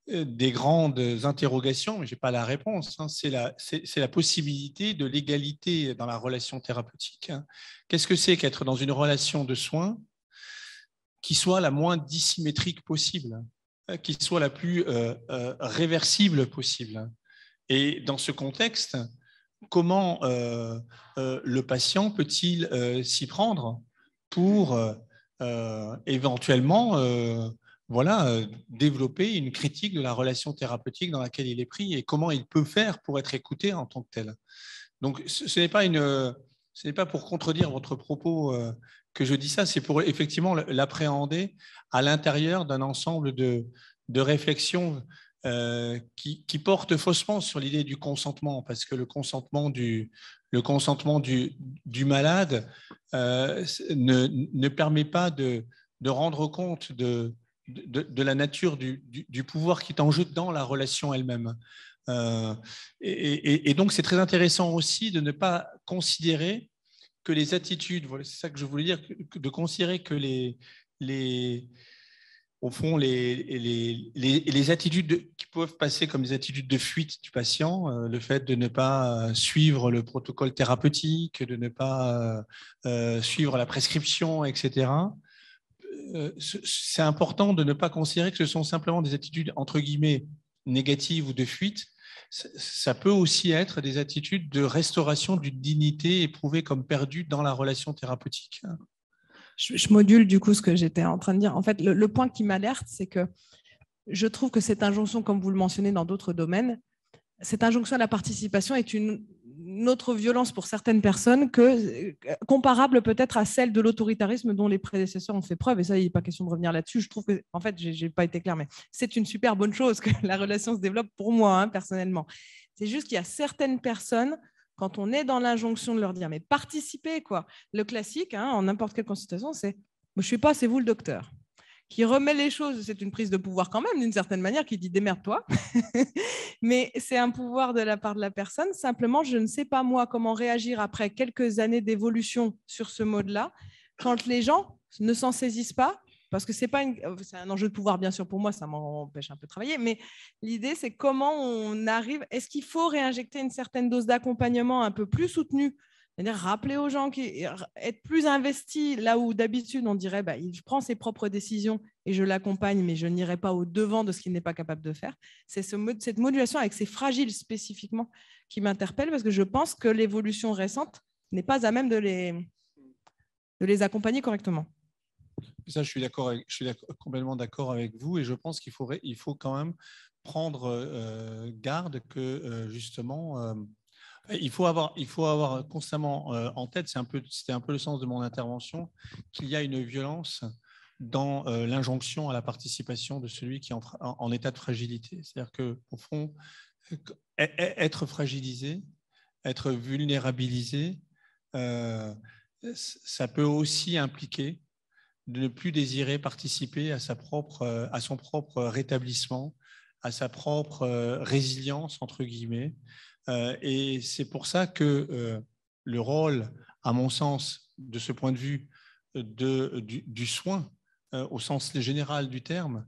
des grandes interrogations, mais je n'ai pas la réponse, c'est la possibilité de l'égalité dans la relation thérapeutique. Qu'est-ce que c'est qu'être dans une relation de soins qui soit la moins dissymétrique possible, qui soit la plus réversible possible? Et dans ce contexte, comment le patient peut-il s'y prendre pour éventuellement développer une critique de la relation thérapeutique dans laquelle il est pris et comment il peut faire pour être écouté en tant que tel. Donc, ce n'est pas pour contredire votre propos que je dis ça, c'est pour effectivement l'appréhender à l'intérieur d'un ensemble de réflexions qui portent faussement sur l'idée du consentement, parce que le consentement du malade ne permet pas de rendre compte de la nature du pouvoir qui est en jeu dans la relation elle-même. Et donc, c'est très intéressant aussi de ne pas considérer que les attitudes, voilà, c'est ça que je voulais dire, de considérer que au fond, les attitudes qui peuvent passer comme des attitudes de fuite du patient, le fait de ne pas suivre le protocole thérapeutique, de ne pas suivre la prescription, etc., c'est important de ne pas considérer que ce sont simplement des attitudes entre guillemets négatives ou de fuite. Ça peut aussi être des attitudes de restauration d'une dignité éprouvée comme perdue dans la relation thérapeutique. Je module du coup ce que j'étais en train de dire. En fait, le point qui m'alerte, c'est que je trouve que cette injonction, comme vous le mentionnez dans d'autres domaines, cette injonction à la participation est une autre violence pour certaines personnes comparable peut-être à celle de l'autoritarisme dont les prédécesseurs ont fait preuve. Et ça, il n'est pas question de revenir là-dessus. Je trouve que, en fait, je n'ai pas été claire, mais c'est une super bonne chose que la relation se développe pour moi, personnellement. C'est juste qu'il y a certaines personnes, quand on est dans l'injonction de leur dire, mais participez, quoi. Le classique, en n'importe quelle consultation, c'est « je ne suis pas, c'est vous le docteur ». Qui remet les choses, c'est une prise de pouvoir quand même, d'une certaine manière, qui dit démerde-toi. Mais c'est un pouvoir de la part de la personne. Simplement, je ne sais pas, moi, comment réagir après quelques années d'évolution sur ce mode-là, quand les gens ne s'en saisissent pas, parce que c'est un enjeu de pouvoir, bien sûr, pour moi, ça m'empêche un peu de travailler, mais l'idée, c'est comment on arrive, est-ce qu'il faut réinjecter une certaine dose d'accompagnement un peu plus soutenue, c'est-à-dire rappeler aux gens être plus investis là où d'habitude on dirait il prend ses propres décisions et je l'accompagne, mais je n'irai pas au devant de ce qu'il n'est pas capable de faire. C'est cette modulation avec ces fragiles spécifiquement qui m'interpelle parce que je pense que l'évolution récente n'est pas à même de les accompagner correctement. Ça, je suis complètement d'accord avec vous et je pense qu'il faut quand même prendre garde que justement. Il faut avoir constamment en tête, c'était un peu le sens de mon intervention, qu'il y a une violence dans l'injonction à la participation de celui qui est en état de fragilité. C'est-à-dire qu'au fond, être fragilisé, être vulnérabilisé, ça peut aussi impliquer de ne plus désirer participer à son propre rétablissement, à sa propre résilience, entre guillemets. Et c'est pour ça que le rôle, à mon sens, de ce point de vue du soin, au sens général du terme,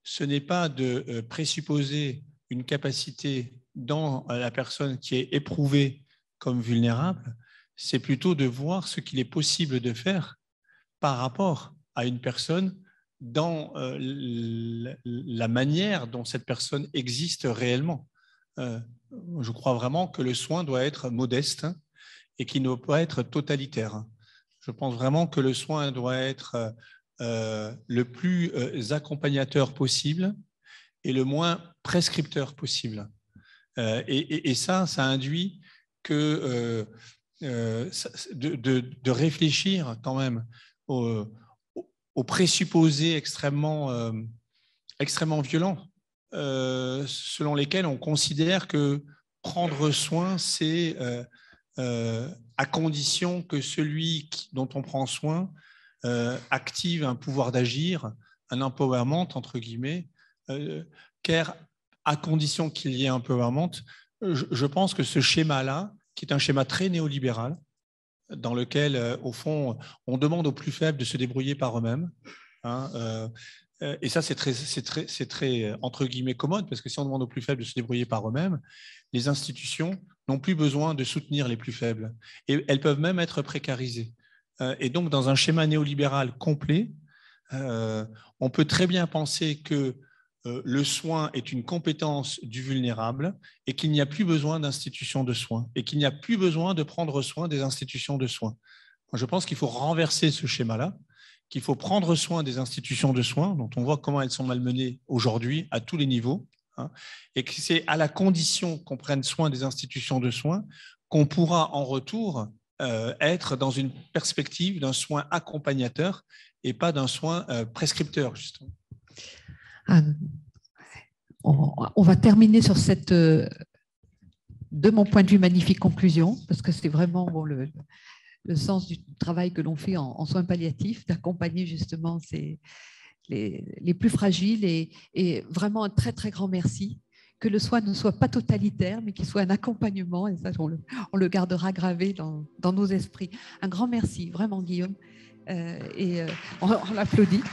ce n'est pas de présupposer une capacité dans la personne qui est éprouvée comme vulnérable, c'est plutôt de voir ce qu'il est possible de faire par rapport à une personne dans la manière dont cette personne existe réellement. Je crois vraiment que le soin doit être modeste et qu'il ne doit pas être totalitaire. Je pense vraiment que le soin doit être le plus accompagnateur possible et le moins prescripteur possible. Et ça induit que de réfléchir quand même aux présupposés extrêmement violents, selon lesquels on considère que prendre soin, c'est à condition que celui dont on prend soin active un pouvoir d'agir, un empowerment, entre guillemets, car à condition qu'il y ait un empowerment, je pense que ce schéma-là, qui est un schéma très néolibéral, dans lequel, au fond, on demande aux plus faibles de se débrouiller par eux-mêmes, hein, et ça, c'est très, entre guillemets, commode, parce que si on demande aux plus faibles de se débrouiller par eux-mêmes, les institutions n'ont plus besoin de soutenir les plus faibles, et elles peuvent même être précarisées. Et donc, dans un schéma néolibéral complet, on peut très bien penser que le soin est une compétence du vulnérable et qu'il n'y a plus besoin d'institutions de soins et qu'il n'y a plus besoin de prendre soin des institutions de soins. Moi, je pense qu'il faut renverser ce schéma-là, qu'il faut prendre soin des institutions de soins, dont on voit comment elles sont malmenées aujourd'hui à tous les niveaux, hein, et que c'est à la condition qu'on prenne soin des institutions de soins qu'on pourra en retour être dans une perspective d'un soin accompagnateur et pas d'un soin prescripteur, justement. On va terminer sur cette, de mon point de vue, magnifique conclusion, parce que c'est vraiment bon, le sens du travail que l'on fait en soins palliatifs, d'accompagner justement les plus fragiles, et vraiment un très, très grand merci. Que le soin ne soit pas totalitaire, mais qu'il soit un accompagnement, et ça, on le gardera gravé dans nos esprits. Un grand merci, vraiment, Guillaume, et on l'applaudit.